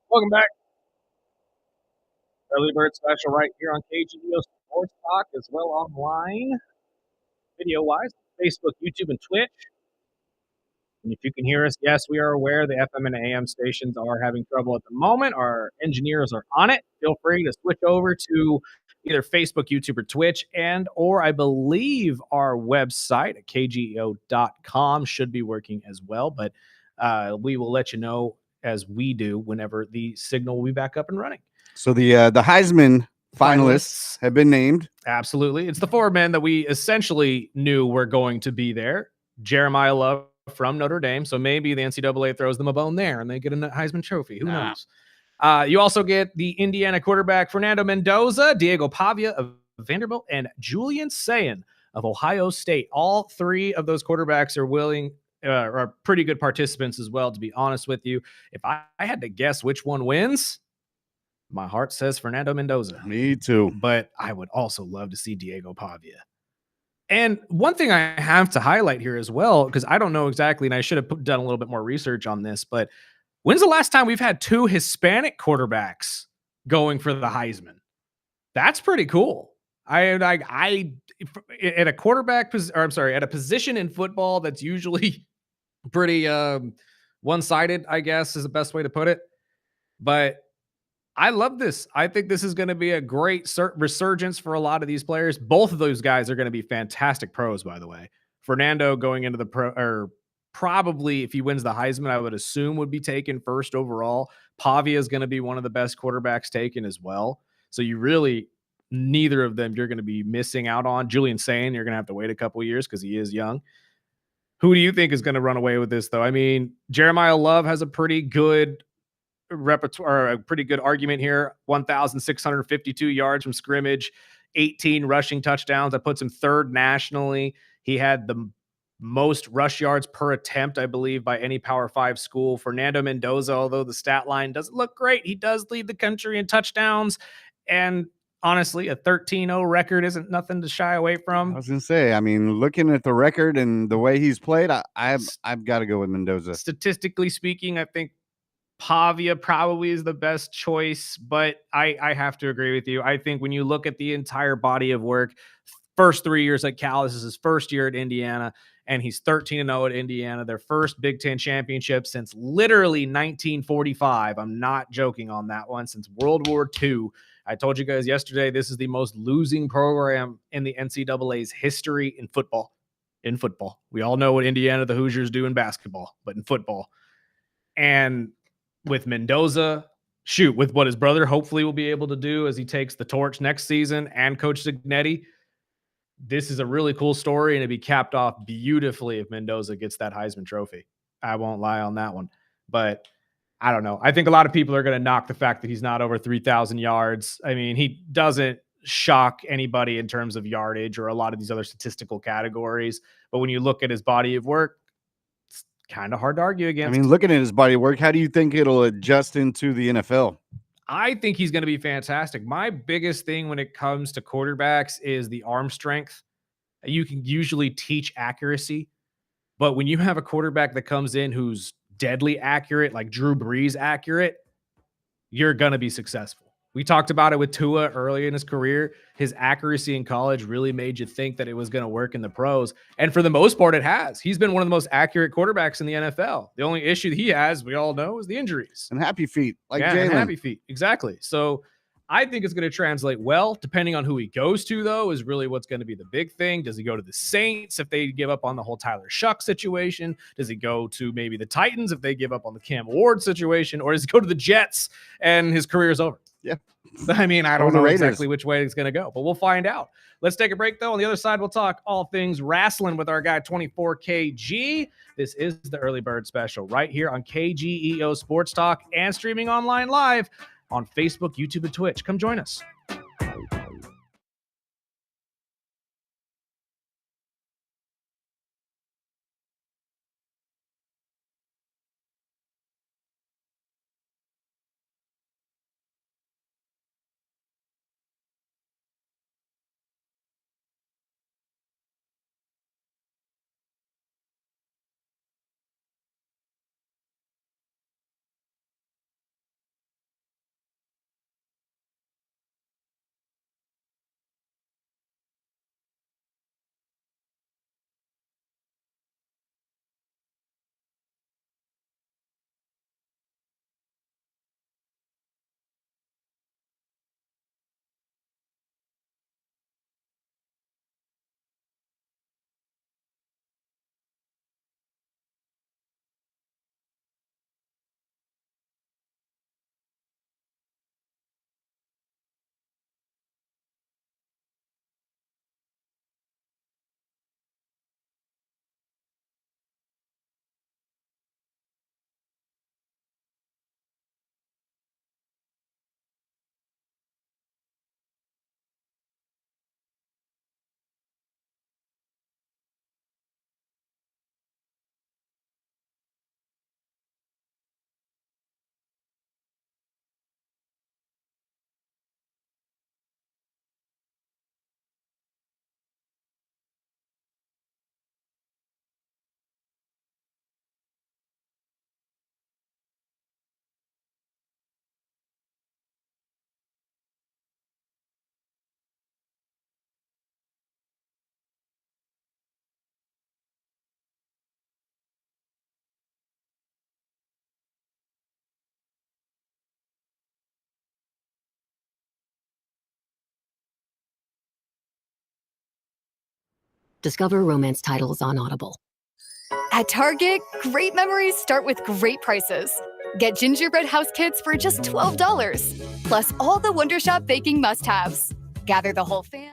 Welcome back. Early Bird Special right here on KGEO Sports Talk, as well online, video-wise, Facebook, YouTube, and Twitch. And if you can hear us, yes, we are aware the FM and AM stations are having trouble at the moment. Our engineers are on it. Feel free to switch over to either Facebook, YouTube, or Twitch, or I believe our website at kgeo.com should be working as well. But we will let you know as we do whenever the signal will be back up and running. So the Heisman finalists have been named. Absolutely. It's the 4 men that we essentially knew were going to be there. Jeremiah Love from Notre Dame. So maybe the NCAA throws them a bone there and they get a Heisman Trophy. Who Nah. knows? You also get the Indiana quarterback Fernando Mendoza, Diego Pavia of Vanderbilt, and Julian Sayin of Ohio State. All three of those quarterbacks are pretty good participants as well, to be honest with you. If I had to guess which one wins, my heart says Fernando Mendoza. Me too. But I would also love to see Diego Pavia. And one thing I have to highlight here as well, because I don't know exactly, and I should have done a little bit more research on this, but when's the last time we've had two Hispanic quarterbacks going for the Heisman? That's pretty cool. At a at a position in football that's usually pretty one-sided, I guess is the best way to put it. But I love this. I think this is going to be a great resurgence for a lot of these players. Both of those guys are going to be fantastic pros, by the way. Fernando going into the pro, or probably if he wins the Heisman, I would assume would be taken first overall. Pavia is going to be one of the best quarterbacks taken as well. So you really, neither of them you're going to be missing out on. Julian Sayin, you're going to have to wait a couple years because he is young. Who do you think is going to run away with this, though? I mean, Jeremiah Love has a pretty good repertoire, a pretty good argument here. 1,652 yards from scrimmage, 18 rushing touchdowns. That puts him third nationally. He had the most rush yards per attempt, I believe, by any Power 5 school. Fernando Mendoza, although the stat line doesn't look great, he does lead the country in touchdowns. And honestly, a 13-0 record isn't nothing to shy away I from. was gonna say, I mean, looking at the record and the way he's played, I've got to go with Mendoza. Statistically speaking, I think Pavia probably is the best choice, but I have to agree with you. I think when you look at the entire body of work, first 3 years at Cal, this is his first year at Indiana, and he's 13-0 at Indiana, their first Big Ten championship since literally 1945. I'm not joking on that one, since World War II. I told you guys yesterday, this is the most losing program in the NCAA's history in football. In football. We all know what Indiana, the Hoosiers do in basketball, but in football. And with Mendoza, with what his brother hopefully will be able to do as he takes the torch next season, and Coach Signetti, this is a really cool story, and it'd be capped off beautifully if Mendoza gets that Heisman Trophy. I won't lie on that one. But I don't know. I think a lot of people are going to knock the fact that he's not over 3,000 yards. I mean, he doesn't shock anybody in terms of yardage or a lot of these other statistical categories. But when you look at his body of work, kind of hard to argue against. I mean, looking at his body of work, how do you think it'll adjust into the NFL? I think he's going to be fantastic. My biggest thing when it comes to quarterbacks is the arm strength. You can usually teach accuracy, but when you have a quarterback that comes in who's deadly accurate, like Drew Brees accurate, you're going to be successful. We talked about it with Tua early in his career. His accuracy in college really made you think that it was going to work in the pros. And for the most part, it has. He's been one of the most accurate quarterbacks in the NFL. The only issue he has, we all know, is the injuries. And happy feet, like and Jalen. happy feet. Exactly. So I think it's going to translate well. Depending on who he goes to, though, is really what's going to be the big thing. Does he go to the Saints if they give up on the whole Tyler Shuck situation? Does he go to maybe the Titans if they give up on the Cam Ward situation? Or does he go to the Jets and his career is over? Yeah. I mean, I don't the know Raiders. exactly which way it's going to go, but we'll find out. Let's take a break, though. On the other side, we'll talk all things wrestling with our guy, 24KG. This is the Early Bird Special right here on KGEO Sports Talk and streaming online live on Facebook, YouTube, and Twitch. Come join us. Discover romance titles on Audible. At Target, great memories start with great prices. Get gingerbread house kits for just $12, plus all the Wonder Shop baking must-haves. Gather the whole fam.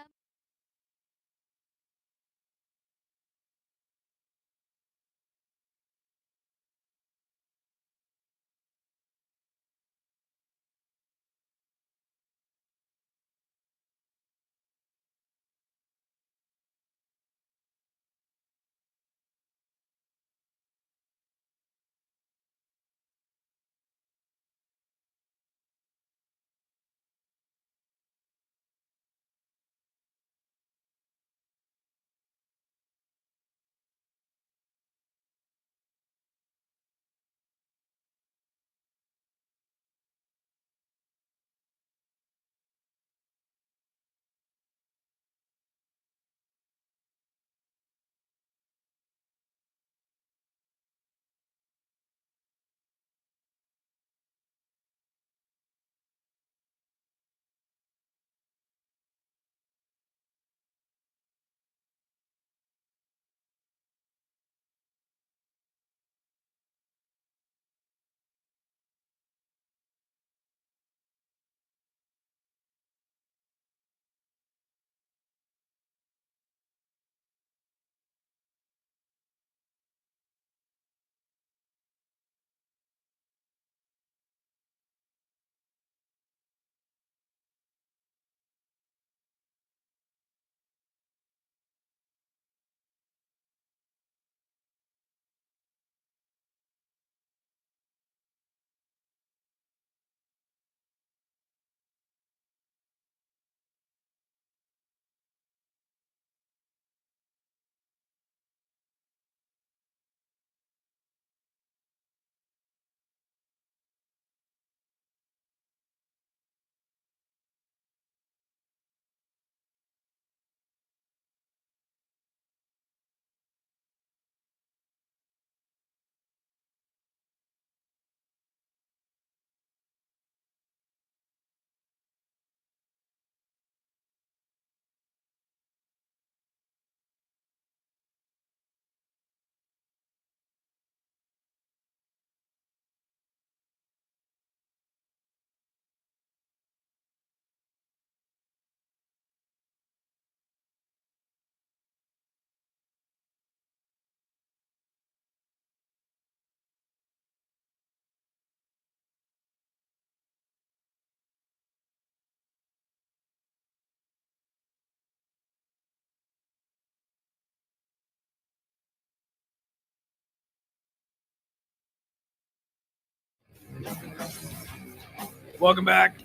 Welcome back.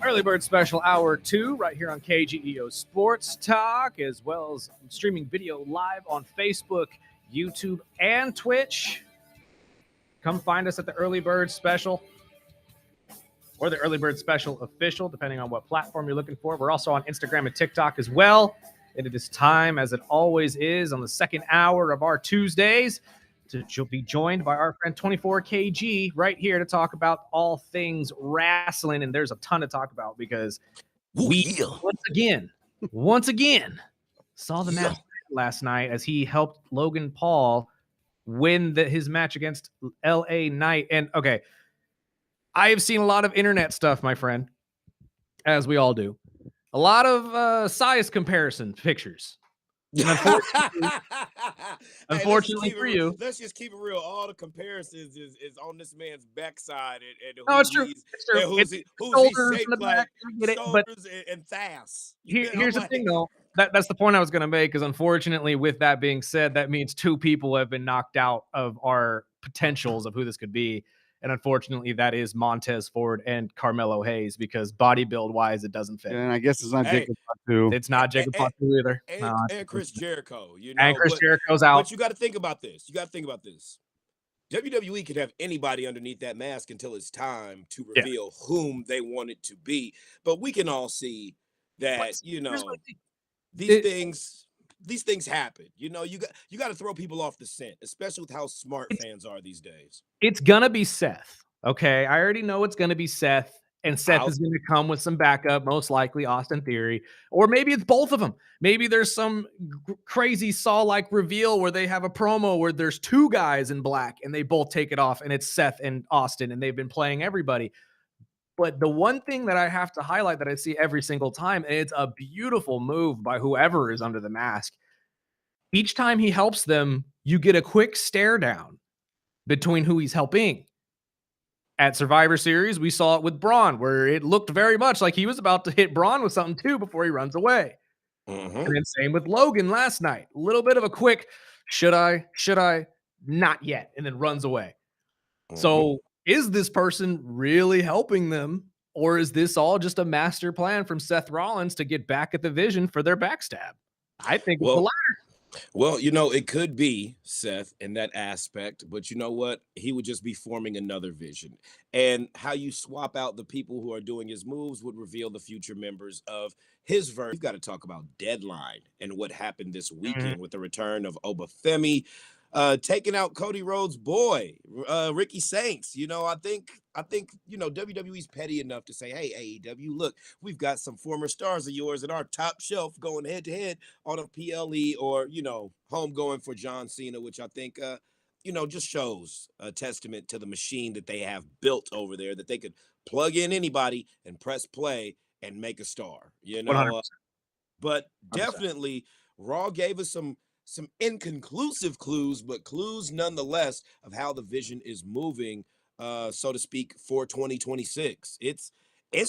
Early Bird Special Hour 2 right here on KGEO Sports Talk, as well as streaming video live on Facebook, YouTube, and Twitch. Come find us at the Early Bird Special or the Early Bird Special Official, depending on what platform you're looking for. We're also on Instagram and TikTok as well. And it is time, as it always is, on the second hour of our Tuesdays, to be joined by our friend 24KG right here to talk about all things wrestling. And there's a ton to talk about because once again saw the match last night as he helped Logan Paul win his match against LA Knight. And okay, I have seen a lot of internet stuff, my friend, as we all do. A lot of size comparison pictures. Unfortunately for you, let's just keep it real. All the comparisons is on this man's backside and no, it's true. Who's he shaped like shoulders and thighs. Here's the thing, though. That's the point I was going to make. Because unfortunately, with that being said, that means two people have been knocked out of our potentials of who this could be. And unfortunately, that is Montez Ford and Carmelo Hayes, because body build wise, it doesn't fit. And I guess it's not Jacob Fatu. It's not Jacob Fatu either. And Chris Jericho. And Chris Jericho's out. But you got to think about this. WWE could have anybody underneath that mask until it's time to reveal whom they want it to be. But we can all see that, these things happen. You got to throw people off the scent, especially with how smart fans are these days. It's gonna be Seth. Okay, I already know it's gonna be Seth, And Seth is going to come with some backup, most likely Austin Theory, or maybe it's both of them. Maybe there's some crazy Saw-like reveal where they have a promo where there's 2 guys in black and they both take it off, and it's Seth and Austin, and they've been playing everybody. But the one thing that I have to highlight that I see every single time, and it's a beautiful move by whoever is under the mask. Each time he helps them, you get a quick stare down between who he's helping. At Survivor Series, we saw it with Braun, where it looked very much like he was about to hit Braun with something too before he runs away. And then same with Logan last night. A little bit of a quick, should I, not yet, and then runs away. So is this person really helping them, or is this all just a master plan from Seth Rollins to get back at the Vision for their backstab? I think it's the latter. Well, you know, it could be Seth in that aspect, but you know what? He would just be forming another Vision. And how you swap out the people who are doing his moves would reveal the future members of his verse. We've got to talk about Deadline and what happened this weekend with the return of Obafemi, taking out Cody Rhodes' boy, Ricky Saints. You know, I think, you know, WWE's petty enough to say, hey, AEW, look, we've got some former stars of yours in our top shelf going head to head on a PLE, or, you know, homegoing for John Cena, which I think, you know, just shows a testament to the machine that they have built over there, that they could plug in anybody and press play and make a star, you know. But definitely Raw gave us some inconclusive clues, but clues nonetheless of how the Vision is moving, so to speak, for 2026. It's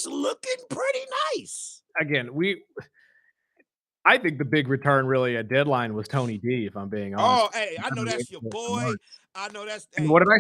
looking pretty nice. Again, I think the big return really at Deadline was Tony D, if I'm being honest. Oh, hey, I know that's your boy. I know that's. Hey, what did I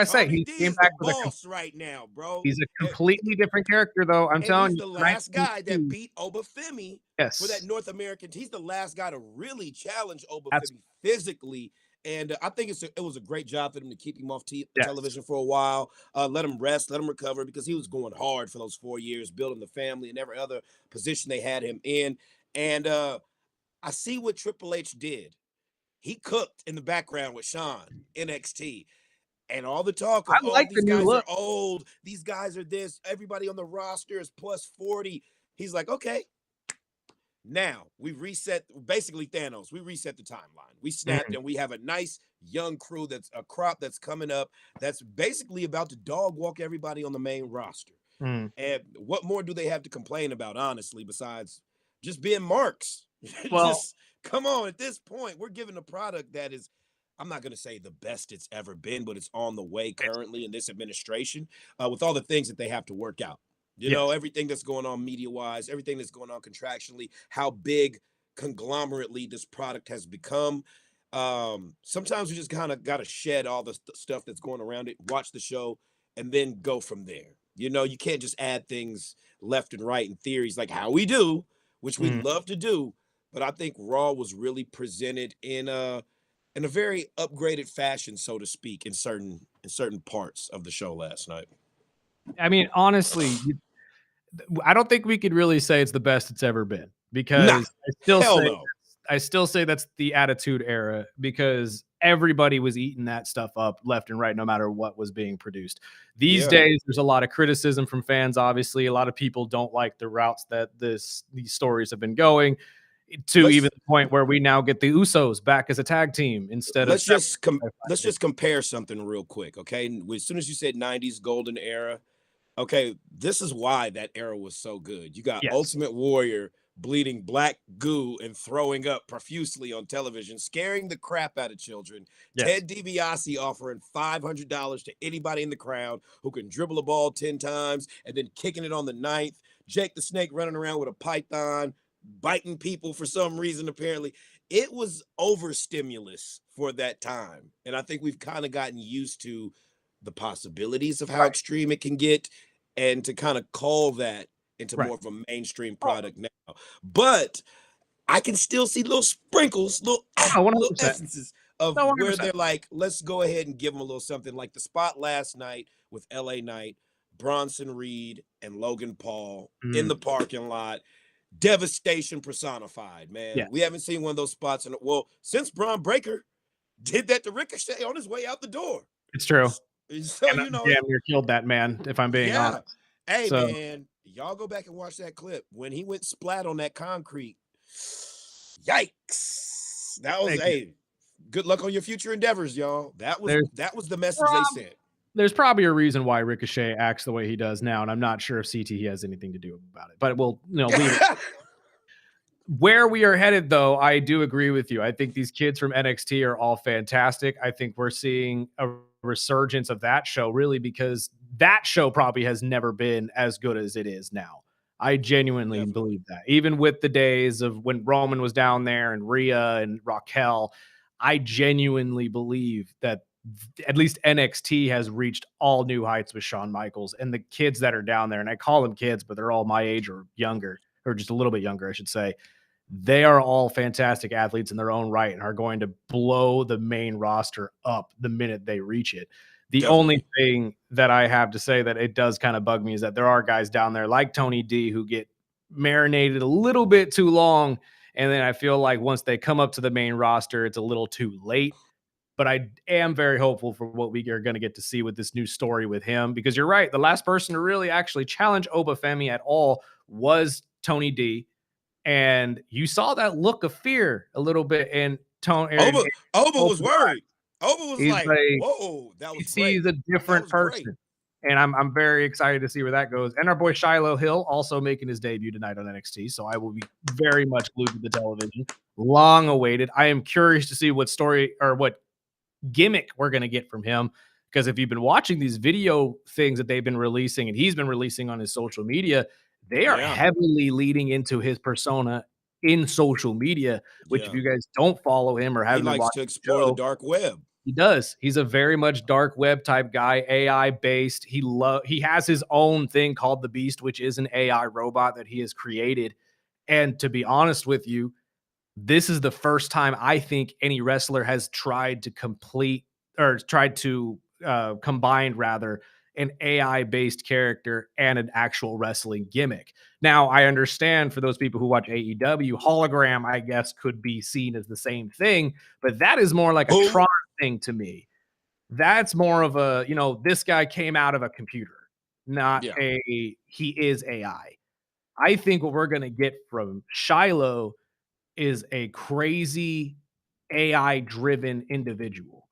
say? Tony He D came is back the with boss right now, bro. He's a completely different character, though. I'm telling you. He's the last guy that beat Obafemi for that North American. He's the last guy to really challenge Obafemi physically. And I think it was a great job for them to keep him off television for a while, let him rest, let him recover, because he was going hard for those 4 years, building the family and every other position they had him in. And I see what Triple H did. He cooked in the background with Sean, NXT. And all the talk of, these guys are old, these guys are this, everybody on the roster is plus 40. He's like, okay, now we've reset, basically Thanos, we reset the timeline. We snapped and we have a nice young crew, that's a crop that's coming up, that's basically about to dog walk everybody on the main roster. And what more do they have to complain about, honestly, besides just being marks? Well, just come on, at this point, we're giving a product that is, I'm not going to say the best it's ever been, but it's on the way currently in this administration, with all the things that they have to work out. You know, everything that's going on media-wise, everything that's going on contractually, how big conglomerately this product has become. Sometimes we just kind of got to shed all the stuff that's going around it, watch the show, and then go from there. You know, you can't just add things left and right and theories like how we do, which we love to do. But I think Raw was really presented in a very upgraded fashion, so to speak, in certain parts of the show last night. I mean, honestly, I don't think we could really say it's the best it's ever been, because I still say that's the Attitude Era, because everybody was eating that stuff up left and right, no matter what was being produced. These days, there's a lot of criticism from fans. Obviously, a lot of people don't like the routes that these stories have been going, to even the point where we now get the Usos back as a tag team instead let's just compare something real quick, okay? As soon as you said 90s golden era, okay, this is why that era was so good. You got Ultimate Warrior bleeding black goo and throwing up profusely on television, scaring the crap out of children. Ted DiBiase offering $500 to anybody in the crowd who can dribble a ball 10 times and then kicking it on the 9th. Jake the Snake running around with a python, biting people for some reason, apparently. It was overstimulus for that time. And I think we've kind of gotten used to the possibilities of how extreme it can get, and to kind of call that into more of a mainstream product now. But I can still see little sprinkles, little essences of where they're like, let's go ahead and give them a little something, like the spot last night with LA Knight, Bronson Reed, and Logan Paul in the parking lot. Devastation personified, man. We haven't seen one of those spots since Braun Breaker did that to Ricochet on his way out the door. It's true. So, you know, damn near killed that man, if I'm being honest. Hey, So man, y'all go back and watch that clip. When he went splat on that concrete, yikes. That was, good luck on your future endeavors, y'all. That was the message they sent. there's probably a reason why Ricochet acts the way he does now, and I'm not sure if CT has anything to do about it. But we'll leave it. Where we are headed, though, I do agree with you. I think these kids from NXT are all fantastic. I think we're seeing a resurgence of that show, really, because that show probably has never been as good as it is now. I genuinely believe that. Even with the days of when Roman was down there and Rhea and Raquel, I genuinely believe that at least NXT has reached all new heights with Shawn Michaels and the kids that are down there. And I call them kids, but they're all my age or younger, or just a little bit younger, I should say. They are all fantastic athletes in their own right and are going to blow the main roster up the minute they reach it. The only thing that I have to say that it does kind of bug me is that there are guys down there like Tony D who get marinated a little bit too long. And then I feel like once they come up to the main roster, it's a little too late. But I am very hopeful for what we are going to get to see with this new story with him, because you're right. The last person to really actually challenge Obafemi at all was Tony D. And you saw that look of fear a little bit in Tony. Oba was worried. Oba was like, whoa, that was great. He's a different person. Great. And I'm very excited to see where that goes. And our boy Shiloh Hill also making his debut tonight on NXT. So I will be very much glued to the television. Long awaited. I am curious to see what story or what gimmick we're going to get from him. Because if you've been watching these video things that they've been releasing and he's been releasing on his social media, they are heavily leading into his persona in social media, which if you guys don't follow him or haven't he likes to explore the dark web. He does. He's a very much dark web type guy, AI based. He has his own thing called the Beast, which is an AI robot that he has created. And to be honest with you, this is the first time I think any wrestler has tried to combine rather an AI-based character and an actual wrestling gimmick. Now, I understand for those people who watch AEW, hologram, I guess, could be seen as the same thing, but that is more like a Tron thing to me. That's more of a, this guy came out of a computer, not he is AI. I think what we're going to get from Shiloh is a crazy AI-driven individual.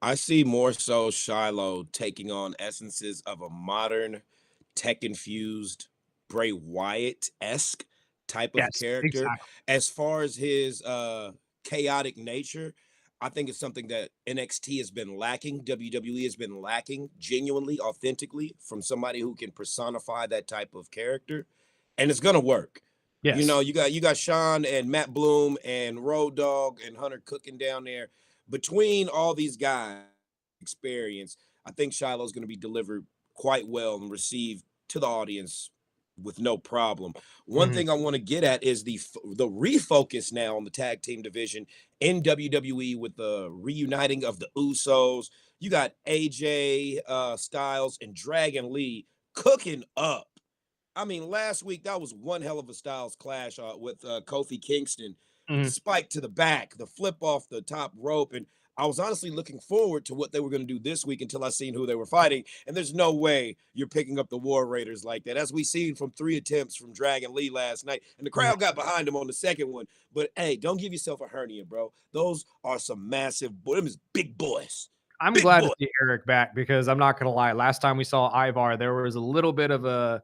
I see more so Shiloh taking on essences of a modern, tech-infused Bray Wyatt-esque type of character. Exactly. As far as his chaotic nature, I think it's something that NXT has been lacking. WWE has been lacking genuinely, authentically from somebody who can personify that type of character. And it's going to work. Yes. You got Sean and Matt Bloom and Road Dogg and Hunter cooking down there. Between all these guys' experience, I think Shiloh's going to be delivered quite well and received to the audience with no problem. One thing I want to get at is the refocus now on the tag team division in WWE with the reuniting of the Usos. You got AJ Styles and Dragon Lee cooking up. I mean, last week, that was one hell of a Styles clash with Kofi Kingston. The spike to the back, the flip off the top rope. And I was honestly looking forward to what they were going to do this week until I seen who they were fighting. And there's no way you're picking up the War Raiders like that, as we seen from 3 attempts from Dragon Lee last night. And the crowd got behind him on the second one. But, hey, don't give yourself a hernia, bro. Those are some massive boys. Them is big boys. I'm glad to see Eric back, because I'm not going to lie. Last time we saw Ivar, there was a little bit of a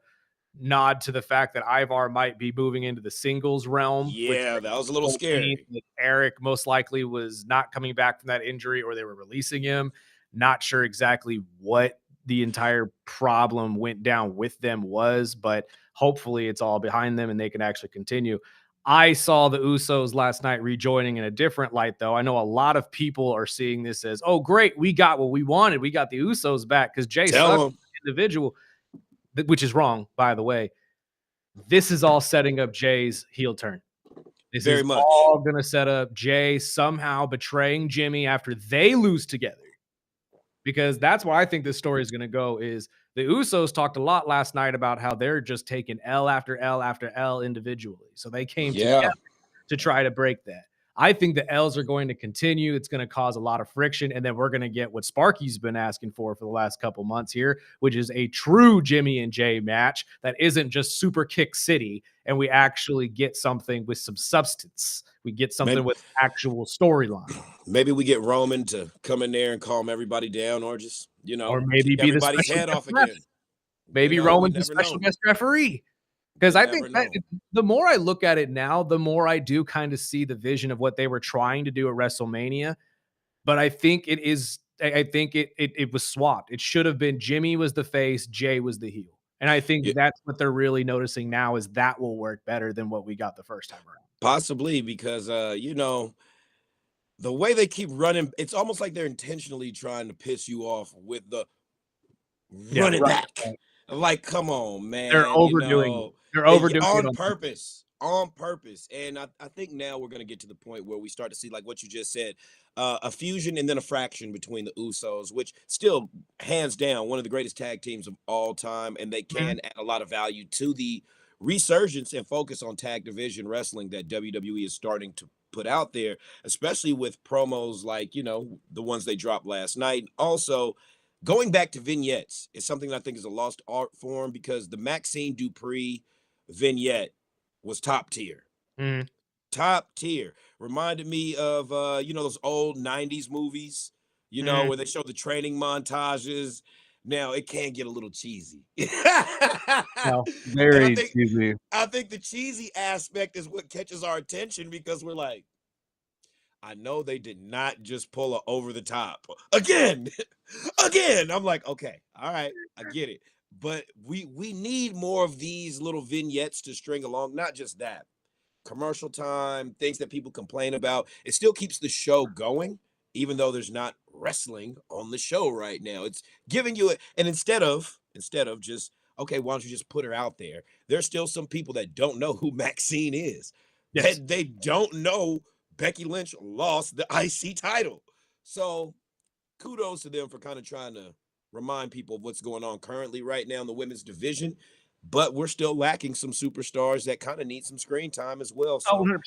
nod to the fact that Ivar might be moving into the singles realm. Yeah, that was a little scary. Eric most likely was not coming back from that injury, or they were releasing him. Not sure exactly what the entire problem went down with them was, but hopefully it's all behind them and they can actually continue. I saw the Usos last night rejoining in a different light, though. I know a lot of people are seeing this as, oh, great, we got what we wanted. We got the Usos back because Jay sucks as an individual. Which is wrong, by the way. This is all setting up Jay's heel turn. This is all going to set up Jay somehow betraying Jimmy after they lose together. Because that's why I think this story is going to go is the Usos talked a lot last night about how they're just taking L after L after L individually. So they came together to try to break that. I think the L's are going to continue. It's going to cause a lot of friction. And then we're going to get what Sparky's been asking for the last couple months here, which is a true Jimmy and Jay match that isn't just super kick city. And we actually get something with some substance. We get something with actual storyline. Maybe we get Roman to come in there and calm everybody down, or just, or maybe be everybody's head off again. Maybe Roman's the special guest referee. Because I think that the more I look at it now, the more I do kind of see the vision of what they were trying to do at WrestleMania. But I think it was swapped. It should have been Jimmy was the face, Jay was the heel. And I think that's what they're really noticing now, is that will work better than what we got the first time around. Possibly, because the way they keep running, it's almost like they're intentionally trying to piss you off with the running back. Like, come on, man. They're overdoing They're overdoing on purpose. On purpose. And I think now we're going to get to the point where we start to see, like what you just said, a fusion and then a fraction between the Usos, which still, hands down, one of the greatest tag teams of all time. And they can add a lot of value to the resurgence and focus on tag division wrestling that WWE is starting to put out there, especially with promos like, the ones they dropped last night. Also, going back to vignettes is something that I think is a lost art form, because the Maxine Dupree vignette was top tier. Top tier. Reminded me of, those old 90s movies, where they show the training montages. Now, it can get a little cheesy. Very cheesy. I think the cheesy aspect is what catches our attention, because we're like, I know they did not just pull a over the top again. I'm like, okay, all right, I get it. But we need more of these little vignettes to string along. Not just that. Commercial time, things that people complain about. It still keeps the show going, even though there's not wrestling on the show right now. It's giving you and instead of just, okay, why don't you just put her out there? There's still some people that don't know who Maxine is. Yes. They don't know Becky Lynch lost the IC title. So kudos to them for kind of trying to remind people of what's going on currently right now in the women's division. But we're still lacking some superstars that kind of need some screen time as well. So, 100%.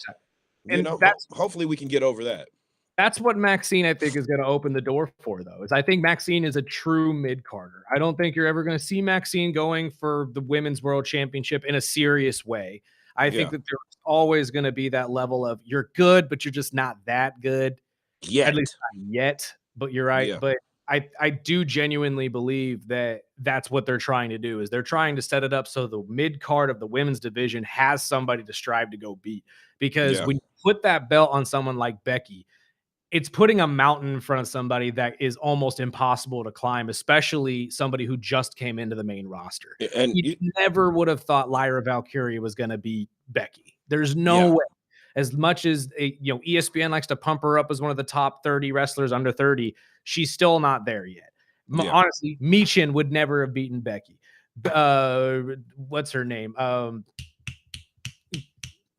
And hopefully we can get over that. That's what Maxine, I think, is going to open the door for, though, is I think Maxine is a true mid-carder. I don't think you're ever going to see Maxine going for the Women's World Championship in a serious way. I think that there's always going to be that level of you're good, but you're just not that good. Yet. At least not yet, but you're right. Yeah. But I do genuinely believe that that's what they're trying to do, is they're trying to set it up so the mid-card of the women's division has somebody to strive to go beat. Because when you put that belt on someone like Becky, it's putting a mountain in front of somebody that is almost impossible to climb, especially somebody who just came into the main roster. And you never would have thought Lyra Valkyria was going to be Becky. There's no way. As much as ESPN likes to pump her up as one of the top 30 wrestlers under 30, she's still not there yet. Honestly, Michin would never have beaten Becky. What's her name? Girl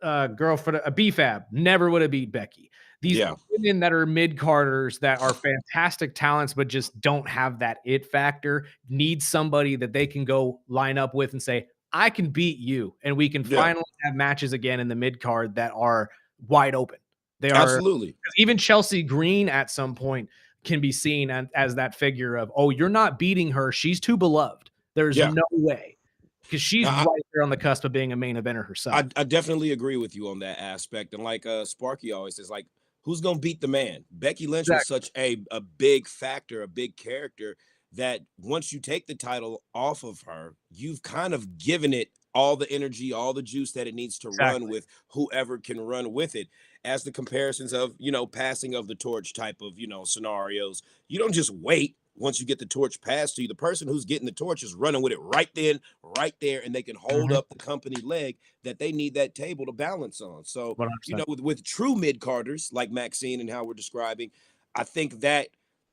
for the BFAB never would have beat Becky. These women that are mid-carders that are fantastic talents but just don't have that it factor need somebody that they can go line up with and say, I can beat you, and we can finally have matches again in the mid-card that are wide open. They are absolutely. Even Chelsea Green at some point can be seen as that figure of, oh, you're not beating her. She's too beloved. There's no way. Because she's right there on the cusp of being a main eventer herself. I definitely agree with you on that aspect. And like Sparky always says, like, who's going to beat the man? Becky Lynch was such a big factor, a big character, that once you take the title off of her, you've kind of given it all the energy, all the juice that it needs to run with whoever can run with it. As the comparisons of, passing of the torch type of, scenarios, you don't just wait. Once you get the torch passed to you, the person who's getting the torch is running with it right then, right there, and they can hold up the company leg that they need that table to balance on. So, 100%. With true mid-carders like Maxine and how we're describing, I think that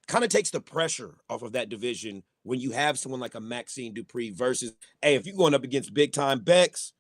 kind of takes the pressure off of that division when you have someone like a Maxine Dupree versus, hey, if you're going up against big-time Becks,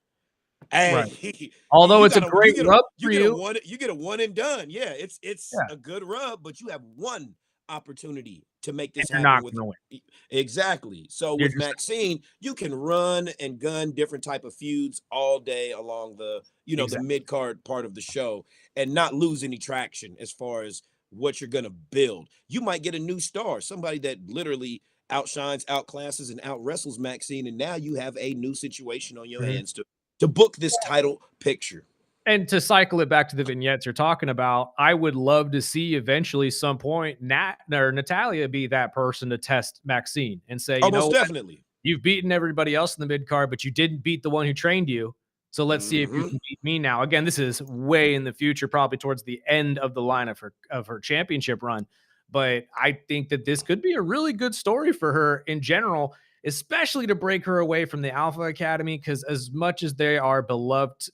hey, although it's a great rub for you. You get a one and done. Yeah, it's a good rub, but you have one opportunity to make this You're happen not with going to win. exactly. So You're with just Maxine, you can run and gun different type of feuds all day along the, the exactly. mid-card part of the show and not lose any traction as far as what you're going to build. You might get a new star, somebody that literally outshines, outclasses, and out wrestles Maxine, and now you have a new situation on your hands to book this title picture. And to cycle it back to the vignettes you're talking about, I would love to see eventually some point Nat or Natalia be that person to test Maxine and say, you know Almost what? definitely. You've beaten everybody else in the mid card, but you didn't beat the one who trained you. So let's see if you can beat me now. Again, this is way in the future, probably towards the end of the line of her championship run. But I think that this could be a really good story for her in general, especially to break her away from the Alpha Academy. Because as much as they are beloved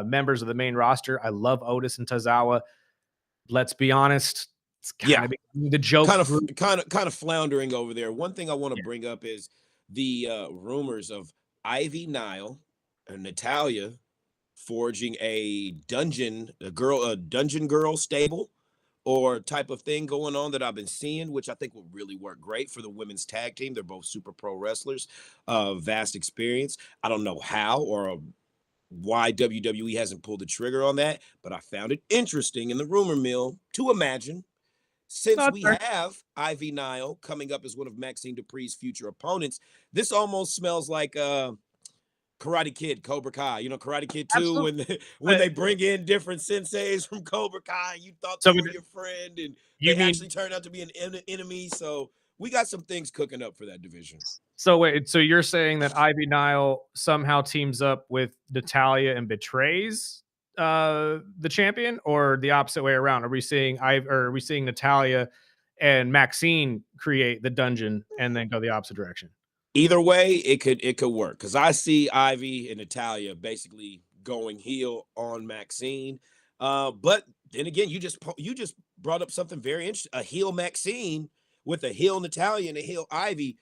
members of the main roster, I love Otis and Tozawa. Let's be honest, it's kind of the joke, kind of floundering over there. One thing I want to bring up is the rumors of Ivy Nile and Natalia forging a dungeon girl stable or type of thing going on that I've been seeing, which I think will really work great for the women's tag team. They're both super pro wrestlers, vast experience. I don't know how or why WWE hasn't pulled the trigger on that, but I found it interesting in the rumor mill to imagine, since we have Ivy Nile coming up as one of Maxine Dupree's future opponents, this almost smells like Karate Kid, Cobra Kai. Karate Kid 2, when they bring in different senseis from Cobra Kai, you thought they were your friend, and they actually turned out to be an enemy. So we got some things cooking up for that division. So wait, so you're saying that Ivy Nile somehow teams up with Natalia and betrays the champion, or the opposite way around? Are we seeing Natalia and Maxine create the dungeon and then go the opposite direction? Either way, it could work, because I see Ivy and Natalia basically going heel on Maxine. But then again, you just brought up something very interesting. A heel Maxine with a heel Natalia and a heel Ivy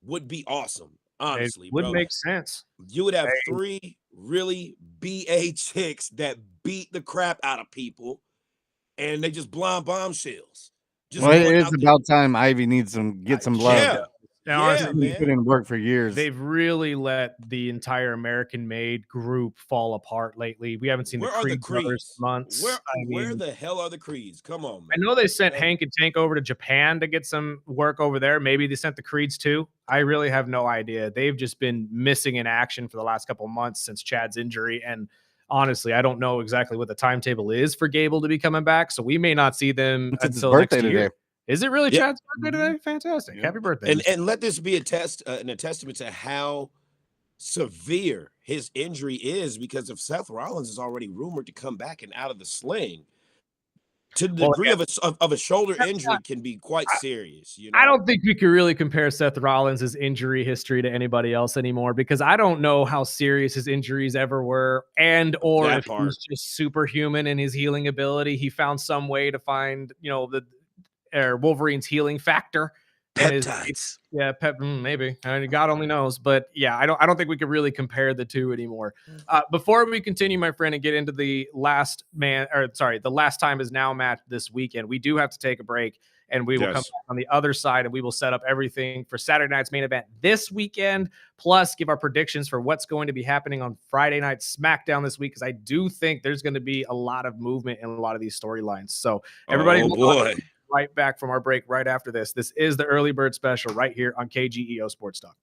would be awesome. Honestly, it would make sense. You would have 3 really BA chicks that beat the crap out of people, and they just blonde bombshells. Well, it is about time Ivy needs get some love. Yeah, honestly, he's put in work for years. They've really let the entire American Made group fall apart lately. We haven't seen the Creed brothers in months. Where the hell are the Creeds? Come on, man. I know they sent Hank and Tank over to Japan to get some work over there. Maybe they sent the Creeds too. I really have no idea. They've just been missing in action for the last couple of months since Chad's injury. And honestly, I don't know exactly what the timetable is for Gable to be coming back. So we may not see them until next year. Today. Is it really Chad's birthday today? Fantastic. Happy birthday. And let this be a testament to how severe his injury is, because if Seth Rollins is already rumored to come back and out of the sling, to the degree of a shoulder injury can be quite serious. I don't think we could really compare Seth Rollins' injury history to anybody else anymore, because I don't know how serious his injuries ever were, or if he's just superhuman in his healing ability. He found some way to find, Wolverine's healing factor. Peptides. Maybe. I mean, God only knows. But yeah, I don't think we could really compare the two anymore. Before we continue, my friend, and get into the last time is now match this weekend, we do have to take a break, and we will come back on the other side, and we will set up everything for Saturday night's main event this weekend, plus give our predictions for what's going to be happening on Friday night SmackDown this week, because I do think there's going to be a lot of movement in a lot of these storylines. So everybody, right back from our break right after this. This is the Early Bird Special right here on KGEO Sports Talk.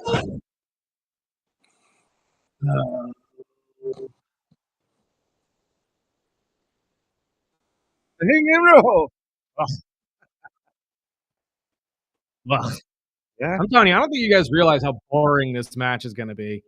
Hang and roll. Well, Yeah. I'm telling you, I don't think you guys realize how boring this match is going to be.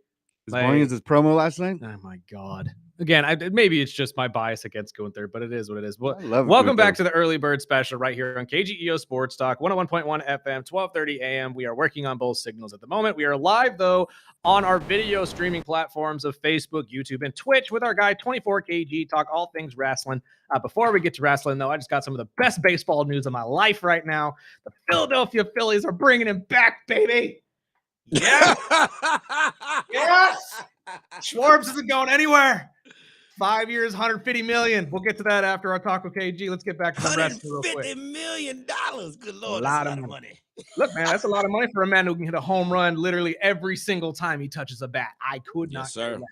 As boring as his promo last night. Oh my God. Again, maybe it's just my bias against Gunther, but it is what it is. Well, I love welcome Gunther. back to the Early Bird Special right here on KGEO Sports Talk, 101.1 FM, 1230 AM. We are working on both signals at the moment. We are live, though, on our video streaming platforms of Facebook, YouTube, and Twitch with our guy, 24KG, talk all things wrestling. Before we get to wrestling, though, I just got some of the best baseball news of my life right now. The Philadelphia Phillies are bringing him back, baby. Yeah. Yes. Schwartz isn't going anywhere. 5 years, 150 million. We'll get to that after our talk with KG. Let's get back to the wrestling real quick. $150 million. Good Lord, A that's lot a of lot of money. money. Look, man, that's a lot of money for a man who can hit a home run literally every single time he touches a bat. I could not care less.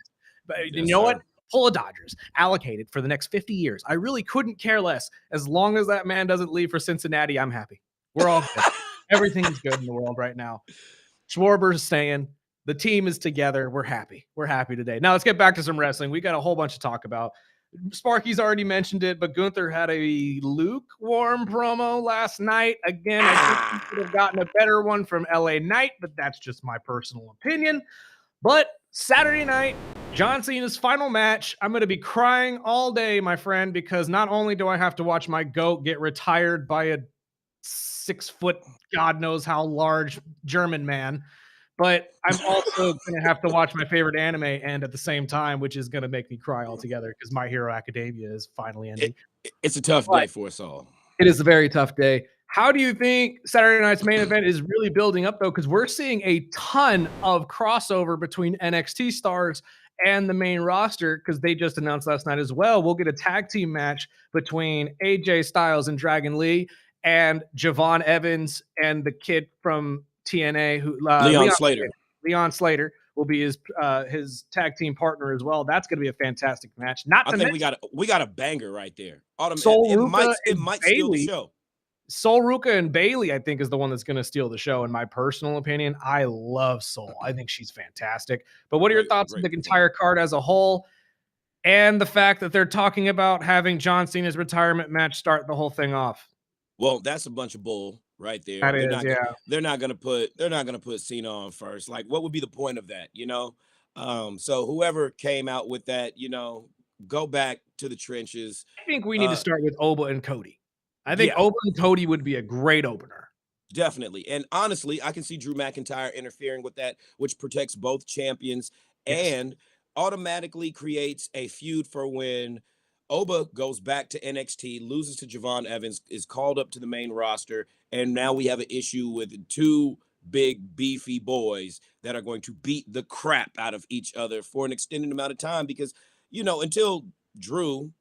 But you know what? Pull a Dodgers, allocated for the next 50 years. I really couldn't care less. As long as that man doesn't leave for Cincinnati, I'm happy. We're all good. Everything's good in the world right now. Schwarber's staying. The team is together. We're happy. We're happy today. Now let's get back to some wrestling. We got a whole bunch to talk about. Sparky's already mentioned it, but Gunther had a lukewarm promo last night. Again, I think he could have gotten a better one from LA Knight, but that's just my personal opinion. But Saturday night, John Cena's final match. I'm going to be crying all day, my friend, because not only do I have to watch my GOAT get retired by a 6 foot, God knows how large German man, but I'm also going to have to watch my favorite anime end at the same time, which is going to make me cry altogether because My Hero Academia is finally ending. It's a tough day for us all. It is a very tough day. How do you think Saturday night's main event is really building up, though? Because we're seeing a ton of crossover between NXT stars and the main roster, because they just announced last night as well. We'll get a tag team match between AJ Styles and Dragon Lee and Javon Evans and the kid from TNA, who Leon Slater. Leon Slater will be his tag team partner as well. That's going to be a fantastic match. I think we got a banger right there. It might steal the show. Sol Ruka and Bailey, I think, is the one that's going to steal the show, in my personal opinion. I love Sol. I think she's fantastic. But what are your thoughts on the entire card as a whole, and the fact that they're talking about having John Cena's retirement match start the whole thing off? Well, that's a bunch of bull right there. They're not gonna put Cena on first. Like, what would be the point of that? So whoever came out with that, go back to the trenches. I think we need to start with Oba and Cody. I think Oba and Cody would be a great opener. Definitely. And honestly, I can see Drew McIntyre interfering with that, which protects both champions and automatically creates a feud for when Oba goes back to NXT, loses to Javon Evans, is called up to the main roster, and now we have an issue with two big, beefy boys that are going to beat the crap out of each other for an extended amount of time because, until Drew,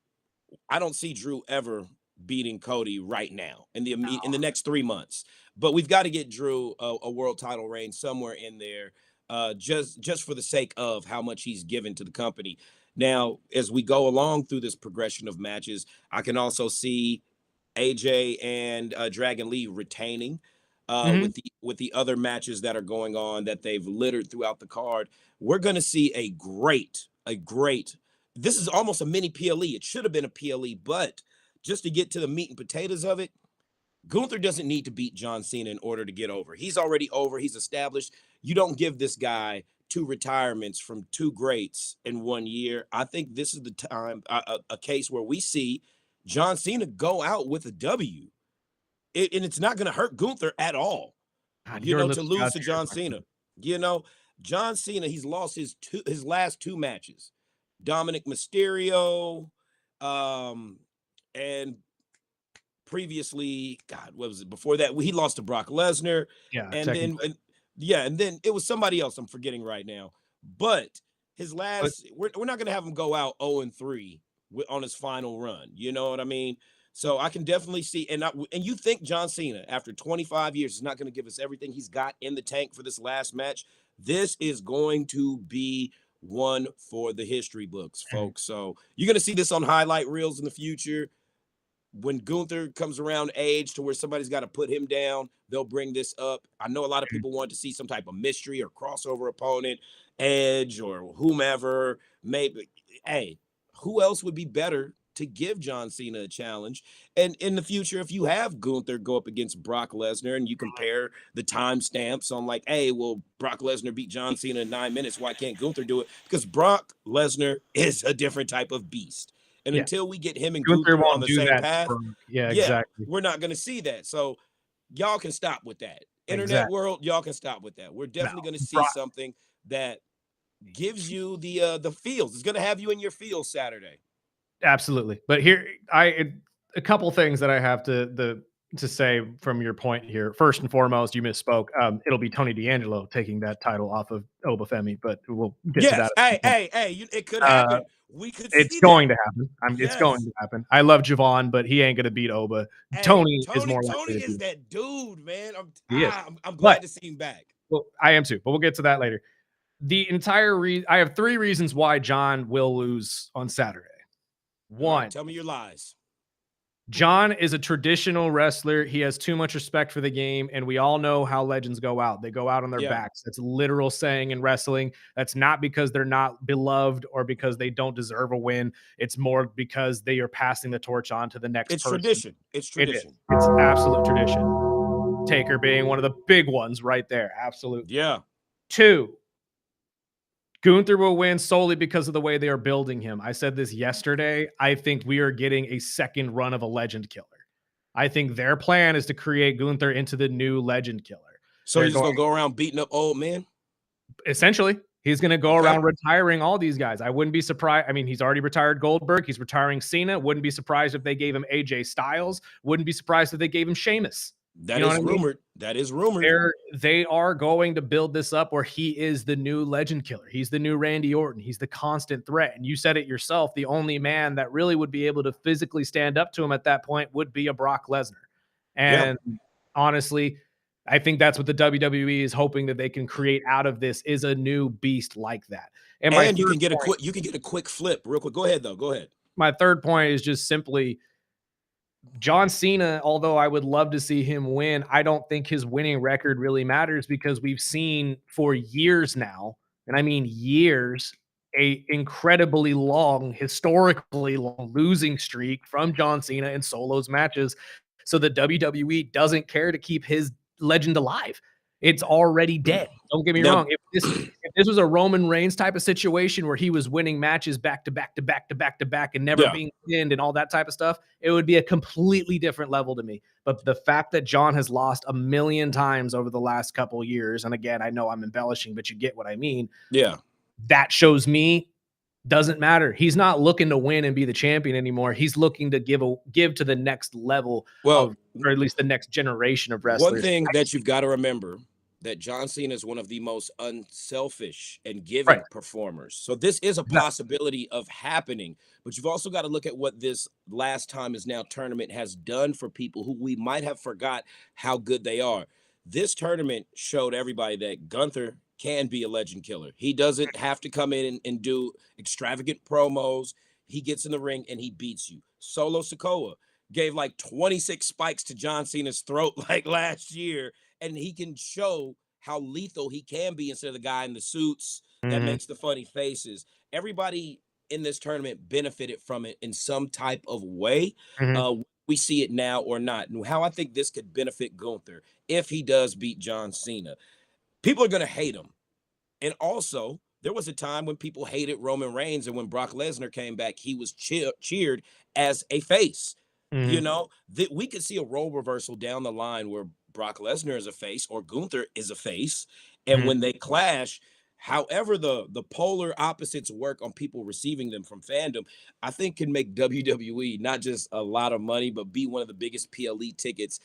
I don't see Drew ever beating Cody right now in the next 3 months. But we've got to get Drew a world title reign somewhere in there, just for the sake of how much he's given to the company. Now, as we go along through this progression of matches, I can also see AJ and Dragon Lee retaining with the other matches that are going on that they've littered throughout the card. We're going to see a great. This is almost a mini PLE. It should have been a PLE, but just to get to the meat and potatoes of it, Gunther doesn't need to beat John Cena in order to get over. He's already over. He's established. You don't give this guy 2 retirements from 2 greats in 1 year. I think this is the time, a case where we see John Cena go out with a W. And it's not going to hurt Gunther at all, to lose to John Cena. John Cena, he's lost his last 2 matches. Dominic Mysterio, and previously, what was it? Before that, he lost to Brock Lesnar. And then it was somebody else I'm forgetting right now. But his last, we're not going to have him go out 0-3 on his final run. You know what I mean? So I can definitely see, and you think John Cena, after 25 years, is not going to give us everything he's got in the tank for this last match. This is going to be one for the history books, folks. So you're going to see this on highlight reels in the future. when Gunther comes around age to where somebody's got to put him down, they'll bring this up. I know a lot of people want to see some type of mystery or crossover opponent, Edge or whomever. Maybe, hey, who else would be better to give John Cena a challenge? And in the future, if you have Gunther go up against Brock Lesnar and you compare the timestamps on like, hey, well, Brock Lesnar beat John Cena in 9 minutes. Why can't Gunther do it? Because Brock Lesnar is a different type of beast. And until we get him and Gunther on the same path, exactly. we're not going to see that. So y'all can stop with that. Internet world, y'all can stop with that. We're definitely going to see something that gives you the feels. It's going to have you in your feels Saturday. Absolutely. But here, a couple things that I have to say from your point here. First and foremost, you misspoke. It'll be Tony D'Angelo taking that title off of Obafemi, but we'll get to that. Hey, it could happen. We could see it's going to happen. It's going to happen. I love Javon, but he ain't going to beat Oba. Hey, Tony is more Tony likely is that dude, man. I'm glad but, to see him back. Well, I am too, but we'll get to that later. The entire I have 3 reasons why John will lose on Saturday. One, tell me your lies. John is a traditional wrestler. He has too much respect for the game, and we all know how legends go out. They go out on their backs. That's a literal saying in wrestling. That's not because they're not beloved or because they don't deserve a win. It's more because they are passing the torch on to the next person. Tradition. It's tradition. It's absolute tradition. Taker being one of the big ones right there. Absolutely. Yeah. 2, Gunther will win solely because of the way they are building him. I said this yesterday. I think we are getting a second run of a legend killer. I think their plan is to create Gunther into the new legend killer. So he's going to go around beating up old men? Essentially. He's going to go around retiring all these guys. I wouldn't be surprised. I mean, he's already retired Goldberg. He's retiring Cena. Wouldn't be surprised if they gave him AJ Styles. Wouldn't be surprised if they gave him Sheamus. That is rumored. That is rumored. They are going to build this up where he is the new legend killer. He's the new Randy Orton. He's the constant threat. And you said it yourself. The only man that really would be able to physically stand up to him at that point would be a Brock Lesnar. And honestly, I think that's what the WWE is hoping that they can create out of this is a new beast like that. And you can get a quick flip real quick. Go ahead though. Go ahead. My third point is just simply John Cena, although I would love to see him win, I don't think his winning record really matters because we've seen for years now, and I mean years, a incredibly long, historically long losing streak from John Cena in solos matches. So the WWE doesn't care to keep his legend alive. It's already dead. Don't get me wrong. If this was a Roman Reigns type of situation where he was winning matches back to back to back to back to back and never being pinned and all that type of stuff, it would be a completely different level to me. But the fact that John has lost 1 million times over the last couple of years, and again, I know I'm embellishing, but you get what I mean. Yeah. That shows me doesn't matter. He's not looking to win and be the champion anymore. He's looking to give to the next level, or at least the next generation of wrestlers. One thing that you've got to remember, that John Cena is one of the most unselfish and giving performers. So this is a possibility of happening, but you've also got to look at what this last time is now tournament has done for people who we might have forgot how good they are. This tournament showed everybody that Gunther can be a legend killer. He doesn't have to come in and do extravagant promos. He gets in the ring and he beats you. Solo Sikoa gave like 26 spikes to John Cena's throat like last year, and he can show how lethal he can be instead of the guy in the suits that makes the funny faces. Everybody in this tournament benefited from it in some type of way. We see it now or not. And how I think this could benefit Gunther if he does beat John Cena. People are going to hate him. And also, there was a time when people hated Roman Reigns, and when Brock Lesnar came back, he was cheered as a face. You know, that we could see a role reversal down the line where Brock Lesnar is a face or Gunther is a face. And when they clash, however the polar opposites work on people receiving them from fandom, I think can make WWE not just a lot of money, but be one of the biggest PLE tickets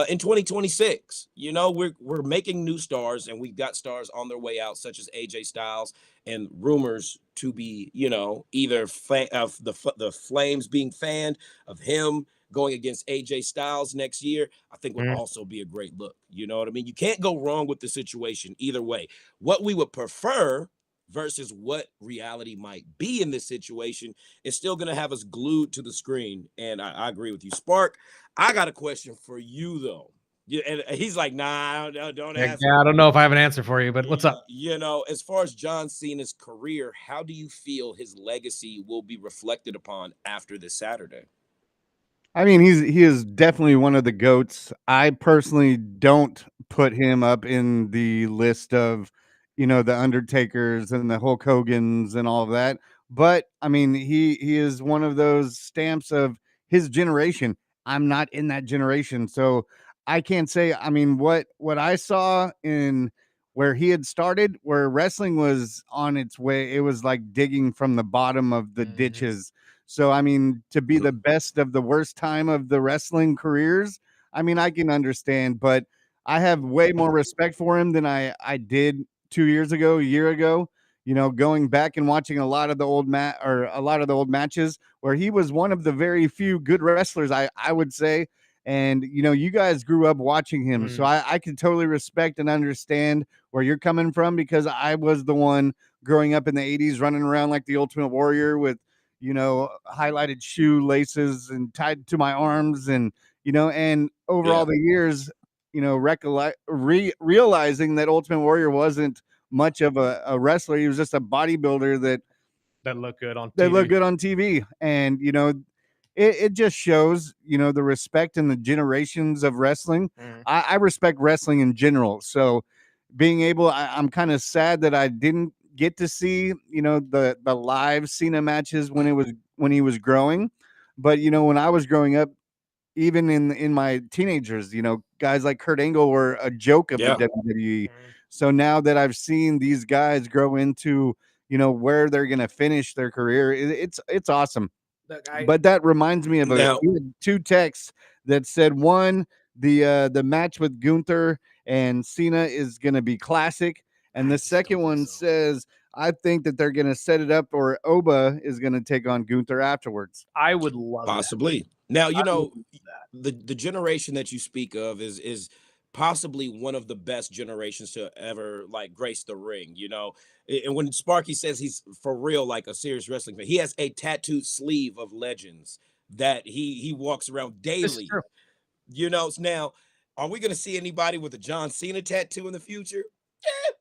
in 2026. You know, we're making new stars, and we've got stars on their way out, such as AJ Styles, and rumors to be, you know, either of the Flames being fanned, of him going against AJ Styles next year, I think would also be a great look. You know what I mean? You can't go wrong with the situation either way. What we would prefer versus what reality might be in this situation is still going to have us glued to the screen. And I agree with you. Spark, I got a question for you, though. Yeah, and he's like, nah, don't ask me. I don't know if I have an answer for you, but what's up? You know, as far as John Cena's career, how do you feel his legacy will be reflected upon after this Saturday? I mean, he is definitely one of the GOATs. I personally don't put him up in the list of, the Undertakers and the Hulk Hogans and all of that. But I mean, he is one of those stamps of his generation. I'm not in that generation, so I can't say. I mean, what I saw in where he had started, where wrestling was on its way, it was like digging from the bottom of the ditches. So, I mean, to be the best of the worst time of the wrestling careers, I mean, I can understand, but I have way more respect for him than I did 2 years ago, a year ago. Going back and watching a lot of the old matches where he was one of the very few good wrestlers, I would say. And you guys grew up watching him, so I can totally respect and understand where you're coming from, because I was the one growing up in the 80s running around like the Ultimate Warrior with highlighted shoe laces and tied to my arms, and and over all the years, realizing that Ultimate Warrior wasn't much of a wrestler. He was just a bodybuilder that looked good on TV. That looked good on TV. And it just shows the respect in the generations of wrestling. I respect wrestling in general, so being able, I'm kind of sad that I didn't get to see the live Cena matches when he was growing. But when I was growing up, even in my teenagers, guys like Kurt Angle were a joke of the WWE. So now that I've seen these guys grow into where they're gonna finish their career, it's awesome. But that reminds me of two texts that said, one, the match with Gunther and Cena is gonna be classic. And the second one says, I think that they're going to set it up, or Oba is going to take on Gunther afterwards. I would love possibly. That. Now, the generation that you speak of is possibly one of the best generations to ever grace the ring, And when Sparky says he's for real, like a serious wrestling fan, he has a tattooed sleeve of legends that he walks around daily. Now, are we going to see anybody with a John Cena tattoo in the future?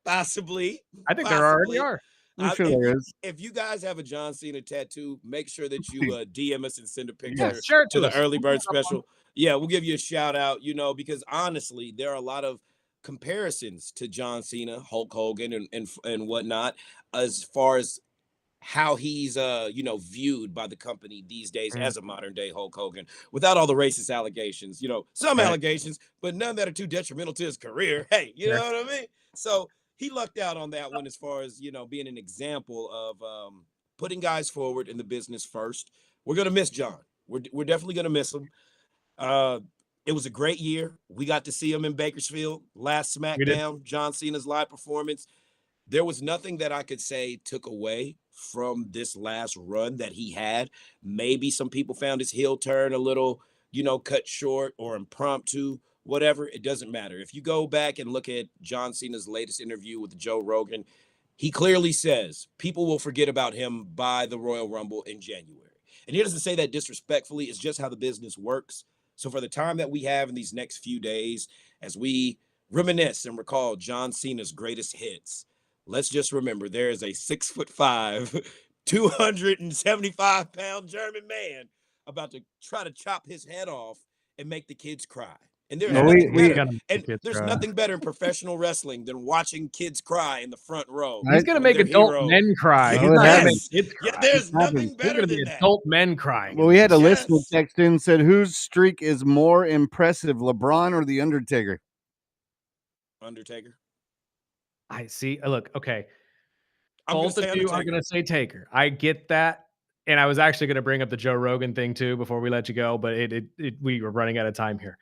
Possibly. I think there already are. I'm sure there is. If you guys have a John Cena tattoo, make sure that you DM us and send a picture to the early bird special. Yeah, we'll give you a shout out, because honestly, there are a lot of comparisons to John Cena, Hulk Hogan, and whatnot, as far as how he's viewed by the company these days as a modern day Hulk Hogan, without all the racist allegations. Some allegations, but none that are too detrimental to his career. Hey, you know what I mean? So he lucked out on that one as far as being an example of putting guys forward in the business first. We're gonna miss John. We're definitely gonna miss him. It was a great year. We got to see him in Bakersfield last SmackDown. John Cena's live performance. There was nothing that I could say took away from this last run that he had. Maybe some people found his heel turn a little, cut short or impromptu, whatever. It doesn't matter. If you go back and look at John Cena's latest interview with Joe Rogan, he clearly says people will forget about him by the Royal Rumble in January. And he doesn't say that disrespectfully. It's just how the business works. So for the time that we have in these next few days, as we reminisce and recall John Cena's greatest hits, let's just remember there is a 6'5", 275-pound German man about to try to chop his head off and make the kids cry. And there's nothing better in professional wrestling than watching kids cry in the front row. He's going to make adult men cry. He's not going to make kids cry. Yeah, there's nothing better than that. Adult men crying. Well, we had a listener text in and said, whose streak is more impressive, LeBron or The Undertaker? Undertaker. I see. Look, okay. Both of you are going to say Taker. I get that. And I was actually going to bring up the Joe Rogan thing too before we let you go, but we were running out of time here.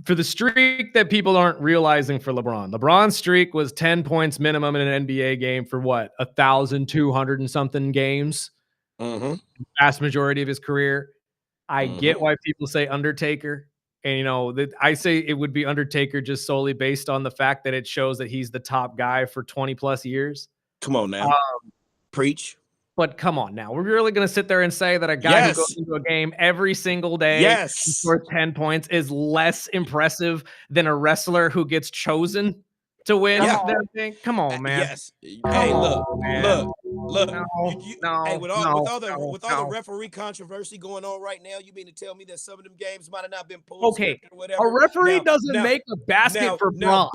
For the streak that people aren't realizing for LeBron, LeBron's streak was 10 points minimum in an NBA game for 1,200 and something games. Vast majority of his career. I get why people say Undertaker. And, I say it would be Undertaker just solely based on the fact that it shows that he's the top guy for 20 plus years. Come on now. Preach. But come on now. We're really going to sit there and say that a guy who goes into a game every single day and scores 10 points is less impressive than a wrestler who gets chosen to win their thing? Come on, man. Yes. Hey, look. Hey, with all the referee controversy going on right now, you mean to tell me that some of them games might have not been pulled or whatever? A referee doesn't make a basket for bronze.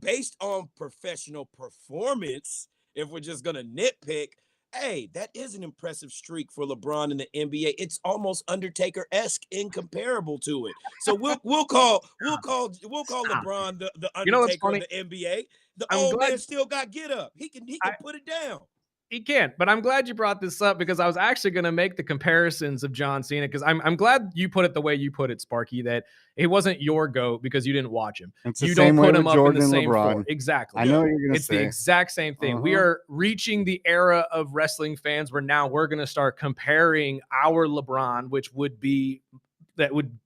Based on professional performance, if we're just gonna nitpick, hey, that is an impressive streak for LeBron in the NBA. It's almost Undertaker-esque, incomparable to it. So we'll call LeBron the Undertaker of the NBA. The old man still got get up. He can put it down. He can, but I'm glad you brought this up because I was actually going to make the comparisons of John Cena because I'm glad you put it the way you put it, Sparky, that it wasn't your GOAT because you didn't watch him. You don't put him up in the same floor. Exactly. I know what you're going to say. It's the exact same thing. We are reaching the era of wrestling fans where now we're going to start comparing our LeBron, which would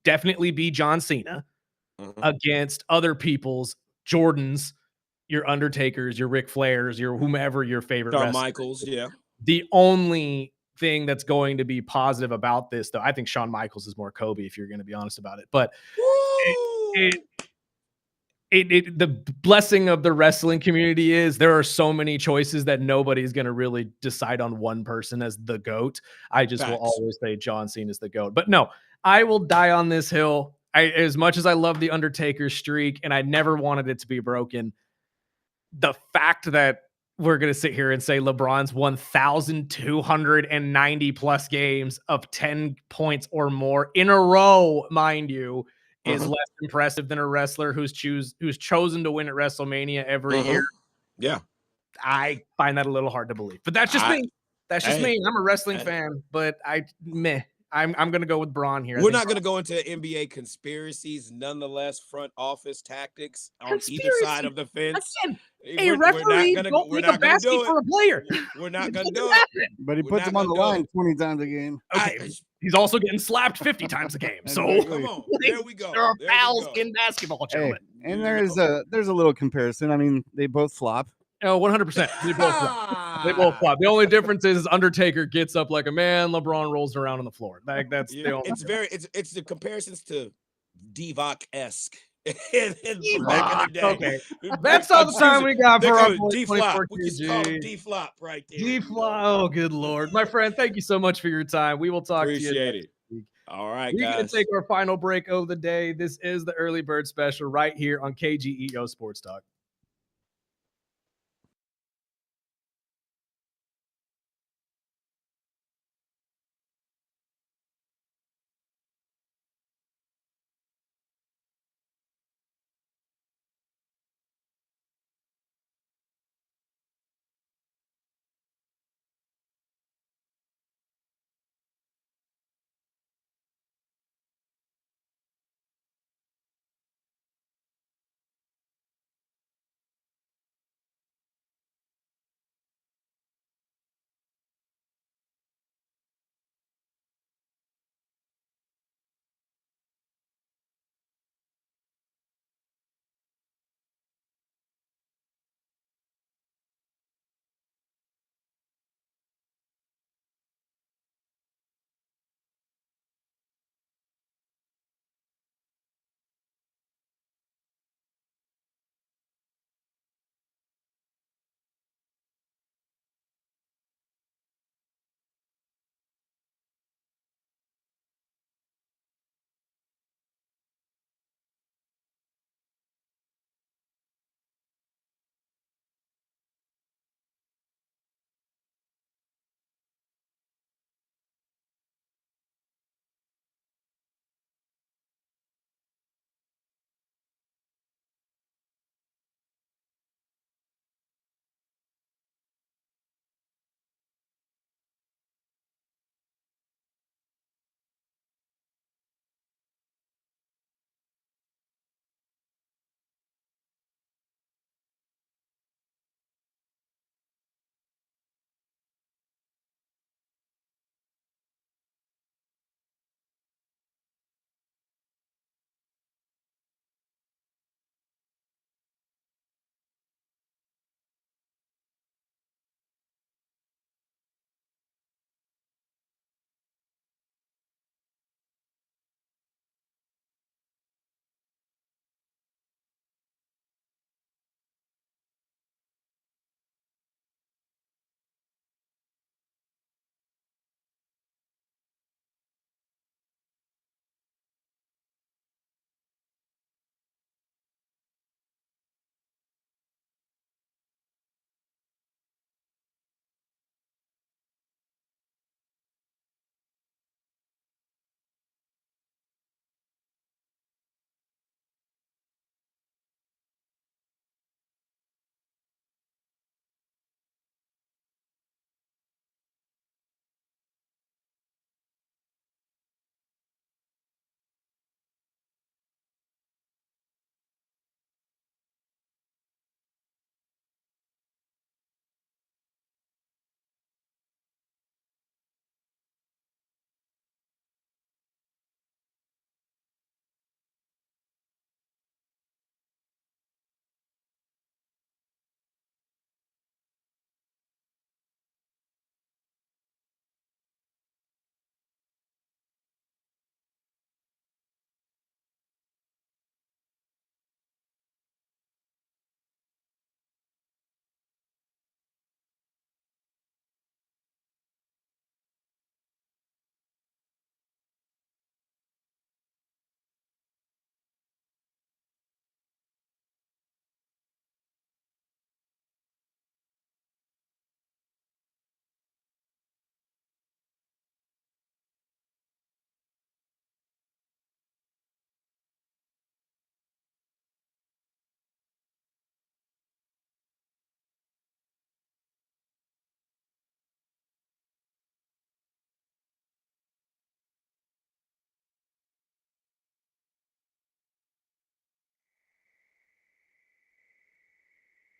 definitely be John Cena, against other people's Jordans, your Undertakers, your Ric Flairs, your whomever your favorite Shawn wrestler. Michaels, yeah. The only thing that's going to be positive about this, though, I think Shawn Michaels is more Kobe, if you're going to be honest about it. But the blessing of the wrestling community is there are so many choices that nobody's going to really decide on one person as the GOAT. I just will always say John Cena is the GOAT. But no, I will die on this hill. As much as I love the Undertaker streak, and I never wanted it to be broken, the fact that we're going to sit here and say LeBron's 1,290 plus games of 10 points or more in a row, mind you, is less impressive than a wrestler who's chosen to win at WrestleMania every year. Yeah. I find that a little hard to believe, but that's just me. That's just me. I'm a wrestling fan, but I'm going to go with Braun here. We're not going to go into NBA conspiracies, nonetheless, front office tactics on either side of the fence. Again, a referee don't make a basket for a player. We're not going to do it. But he puts him on the line 20 times a game. Okay. He's also getting slapped 50 times a game. So come on. There we go. There are fouls in basketball, gentlemen. And there's a little comparison. I mean, they both flop. Oh, 100%. They both flop. They both flop. The only difference is Undertaker gets up like a man. LeBron rolls around on the floor. That's the only. It's the comparisons to Divock-esque. Okay, that's all the time we got for our D-flop. We just call him D-flop right there. D-flop. Oh, good Lord, my friend. Thank you so much for your time. We will talk to you. Appreciate it. All right, we're guys. going to take our final break of the day. This is the Early Bird Special right here on KGEO Sports Talk.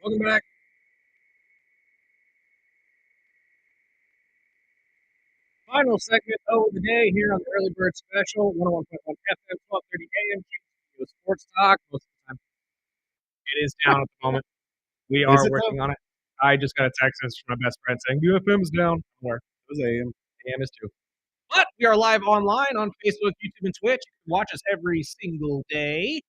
Welcome back. Final segment of the day here on the Early Bird Special, 101.1 FM, 12:30 a.m. Sports Talk. Most of the time, it is down at the moment. We are working on it. I just got a text message from my best friend saying UFM is down. Where it was AM. AM is too. But we are live online on Facebook, YouTube, and Twitch. You can watch us every single day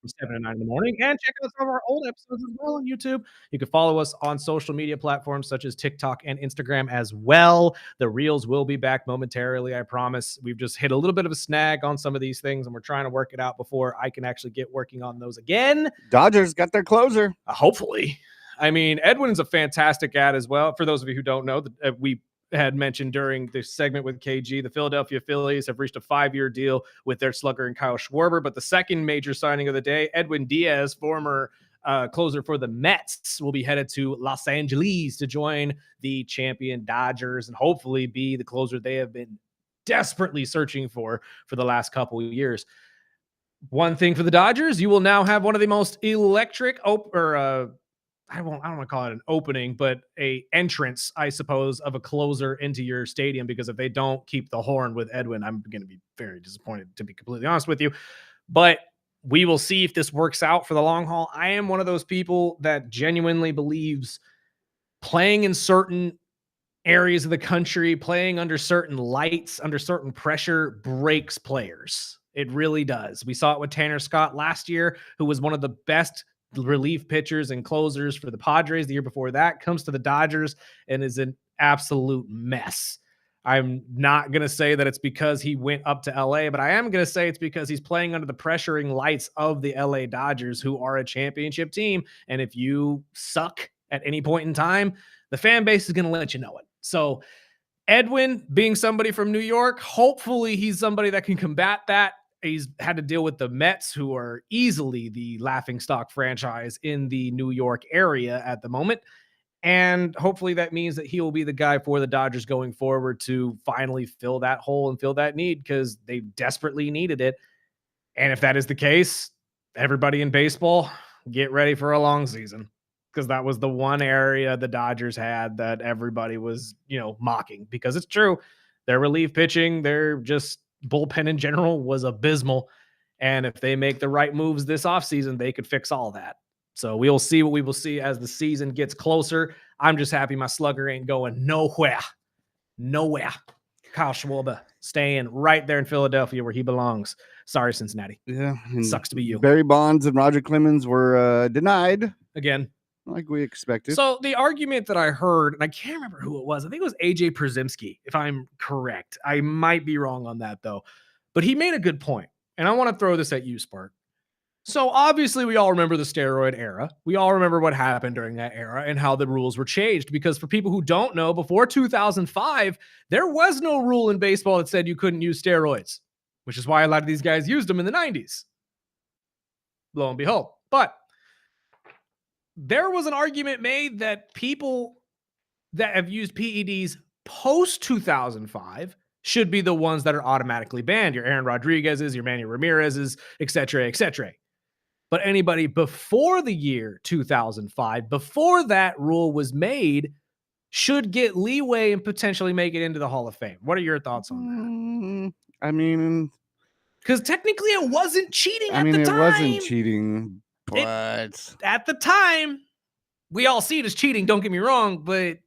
from 7 to 9 in the morning, and check out some of our old episodes as well on YouTube. You can follow us on social media platforms such as TikTok and Instagram as well. The Reels will be back momentarily, I promise. We've just hit a little bit of a snag on some of these things, and we're trying to work it out before I can actually get working on those again. Dodgers got their closer. Hopefully. I mean, Edwin's a fantastic ad as well. For those of you who don't know, we had mentioned during this segment with KG, the Philadelphia Phillies have reached a 5-year deal with their slugger and Kyle Schwarber. But the second major signing of the day, Edwin Diaz, former closer for the Mets, will be headed to Los Angeles to join the champion Dodgers and hopefully be the closer they have been desperately searching for the last couple of years. One thing for the Dodgers, you will now have one of the most electric I don't want to call it an opening, but a entrance, I suppose, of a closer into your stadium, because if they don't keep the horn with Edwin, I'm going to be very disappointed, to be completely honest with you. But we will see if this works out for the long haul. I am one of those people that genuinely believes playing in certain areas of the country, playing under certain lights, under certain pressure, breaks players. It really does. We saw it with Tanner Scott last year, who was one of the best relief pitchers and closers for the Padres. The year before that, comes to the Dodgers and is an absolute mess. I'm not going to say that it's because he went up to LA, but I am going to say it's because he's playing under the pressuring lights of the LA Dodgers, who are a championship team. And if you suck at any point in time, the fan base is going to let you know it. So Edwin, being somebody from New York, hopefully he's somebody that can combat that. He's had to deal with the Mets, who are easily the laughingstock franchise in the New York area at the moment. And hopefully that means that he will be the guy for the Dodgers going forward to finally fill that hole and fill that need, because they desperately needed it. And if that is the case, everybody in baseball, get ready for a long season, because that was the one area the Dodgers had that everybody was, mocking, because it's true. Their relief pitching, they're just bullpen in general was abysmal. And if they make the right moves this offseason, they could fix all that. So we'll see what we will see as the season gets closer. I'm just happy my slugger ain't going nowhere. Kyle Schwarber staying right there in Philadelphia where he belongs. Sorry, Cincinnati. Yeah. Sucks to be you. Barry Bonds and Roger Clemens were denied. Again. Like we expected. So the argument that I heard, and I can't remember who it was. I think it was AJ Przemski, if I'm correct. I might be wrong on that, though. But he made a good point. And I want to throw this at you, Spark. So obviously we all remember the steroid era. We all remember what happened during that era and how the rules were changed. Because for people who don't know, before 2005, there was no rule in baseball that said you couldn't use steroids, which is why a lot of these guys used them in the 90s. Lo and behold. But there was an argument made that people that have used PEDs post 2005 should be the ones that are automatically banned. Your Aaron Rodriguez's, your Manny Ramirez's, et cetera, et cetera. But anybody before the year 2005, before that rule was made, should get leeway and potentially make it into the Hall of Fame. What are your thoughts on that? I mean, because technically it wasn't cheating at the time. It wasn't cheating, but at the time, we all see it as cheating. Don't get me wrong, but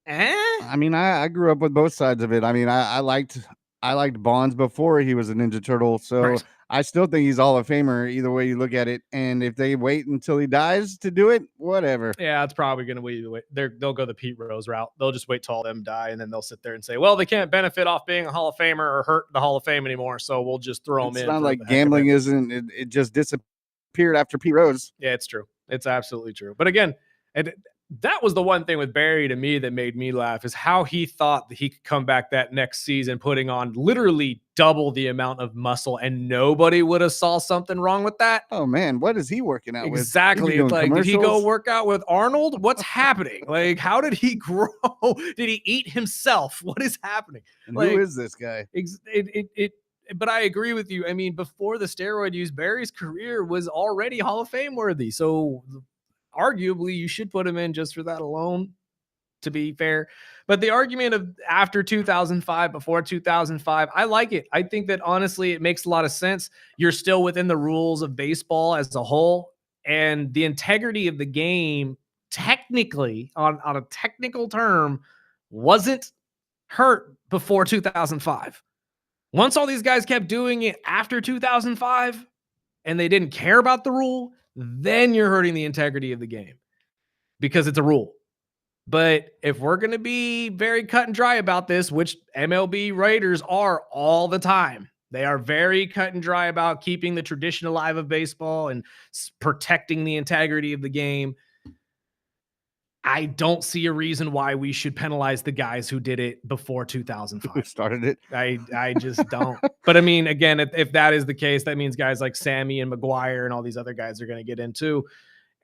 I grew up with both sides of it. I liked Bonds before he was a Ninja Turtle, so right. I still think he's Hall of Famer either way you look at it. And if they wait until he dies to do it, whatever. Yeah, it's probably going to wait. They'll go the Pete Rose route. They'll just wait till all them die, and then they'll sit there and say, well, they can't benefit off being a Hall of Famer or hurt the Hall of Fame anymore, so we'll just throw them in. It's not like gambling isn't. It just disappeared after Pete Rose. Yeah, it's true. It's absolutely true. But again, that was the one thing with Barry to me that made me laugh, is how he thought that he could come back that next season putting on literally double the amount of muscle, and nobody would have saw something wrong with that. Oh man, what is he working out with? Exactly. It's like, did he go work out with Arnold? What's happening? Like, how did he grow? Did he eat himself? What is happening? And who is this guy? But I agree with you. I mean, before the steroid use, Barry's career was already Hall of Fame worthy. So arguably you should put him in just for that alone, to be fair. But the argument of after 2005, before 2005, I like it. I think that honestly, it makes a lot of sense. You're still within the rules of baseball as a whole, and the integrity of the game, technically, on a technical term, wasn't hurt before 2005. Once all these guys kept doing it after 2005 and they didn't care about the rule, then you're hurting the integrity of the game because it's a rule. But if we're going to be very cut and dry about this, which MLB writers are all the time, they are very cut and dry about keeping the tradition alive of baseball and protecting the integrity of the game. I don't see a reason why we should penalize the guys who did it before 2005. Who started it? I just don't. But I mean, again, if that is the case, that means guys like Sammy and McGuire and all these other guys are going to get in too.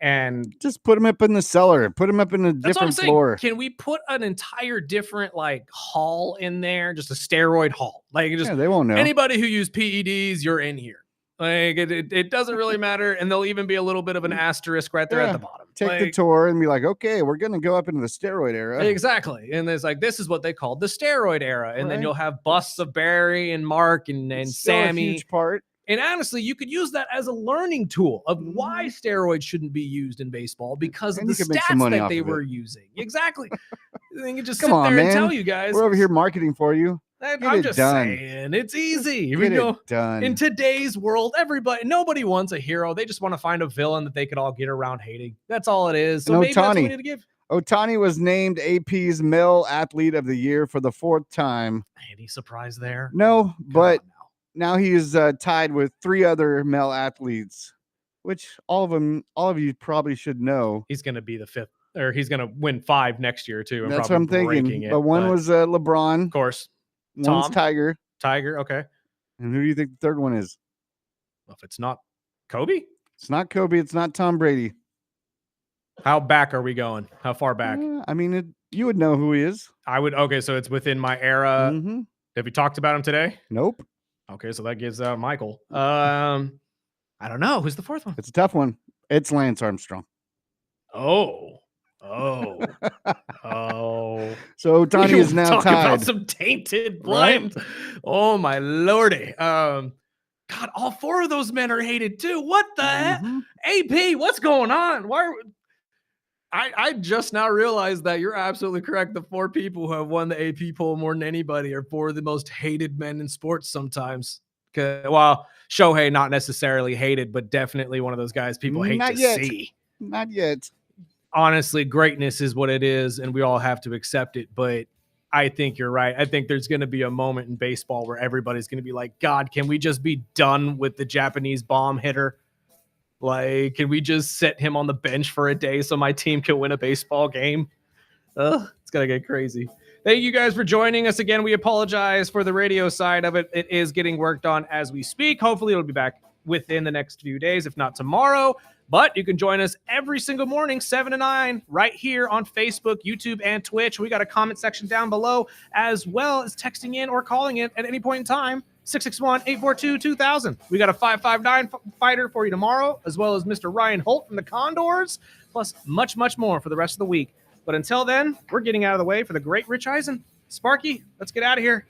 And just put them up in the cellar, put them up in a different floor. Can we put an entire different like hall in there? Just a steroid hall. Like just they won't know. Anybody who used PEDs, you're in here. Like it doesn't really matter. And there'll even be a little bit of an asterisk right there at the bottom. Take the tour and be like, okay, we're going to go up into the steroid era. Exactly. And there's like, this is what they called the steroid era. And then you'll have busts of Barry and Mark and Sammy. A huge part. And honestly, you could use that as a learning tool of why steroids shouldn't be used in baseball because of the stats that they were using. Exactly. They can just sit there and tell you guys. We're over here marketing for you. I'm just saying, it's easy. Get it done. In today's world, nobody wants a hero. They just want to find a villain that they could all get around hating. That's all it is. So maybe that's what we need to give. Ohtani was named AP's Male Athlete of the Year for the 4th time. Any surprise there? No, but now he is tied with 3 other male athletes, which all of you probably should know. He's going to be the 5th, or he's going to win 5 next year too. That's what I'm thinking. But one was LeBron, of course. One's Tiger. Okay. And who do you think the 3rd one is? Well, if it's not Kobe? It's not Kobe. It's not Tom Brady. How back are we going? How far back? I mean, you would know who he is. I would. Okay, so it's within my era. Mm-hmm. Have we talked about him today? Nope. Okay, so that gives out Michael. I don't know. Who's the 4th one? It's a tough one. It's Lance Armstrong. Oh. So Ohtani is now talk tied. About some tainted blind. Right? Oh my lordy. God, all 4 of those men are hated too. What the heck? AP, what's going on? Why? I just now realized that you're absolutely correct. The 4 people who have won the AP poll more than anybody are 4 of the most hated men in sports sometimes. Well, Shohei, not necessarily hated, but definitely one of those guys people hate to see. Not yet. Honestly, greatness is what it is, and we all have to accept it. But I think you're right. I think there's going to be a moment in baseball where everybody's going to be like, God, can we just be done with the Japanese bomb hitter? Like, can we just set him on the bench for a day so my team can win a baseball game? It's going to get crazy. Thank you guys for joining us again. We apologize for the radio side of it. It is getting worked on as we speak. Hopefully it'll be back within the next few days, if not tomorrow. But you can join us every single morning, 7 to 9, right here on Facebook, YouTube, and Twitch. We got a comment section down below, as well as texting in or calling in at any point in time, 661-842-2000. We got a 559 fighter for you tomorrow, as well as Mr. Ryan Holt from the Condors, plus much, much more for the rest of the week. But until then, we're getting out of the way for the great Rich Eisen. Sparky, let's get out of here.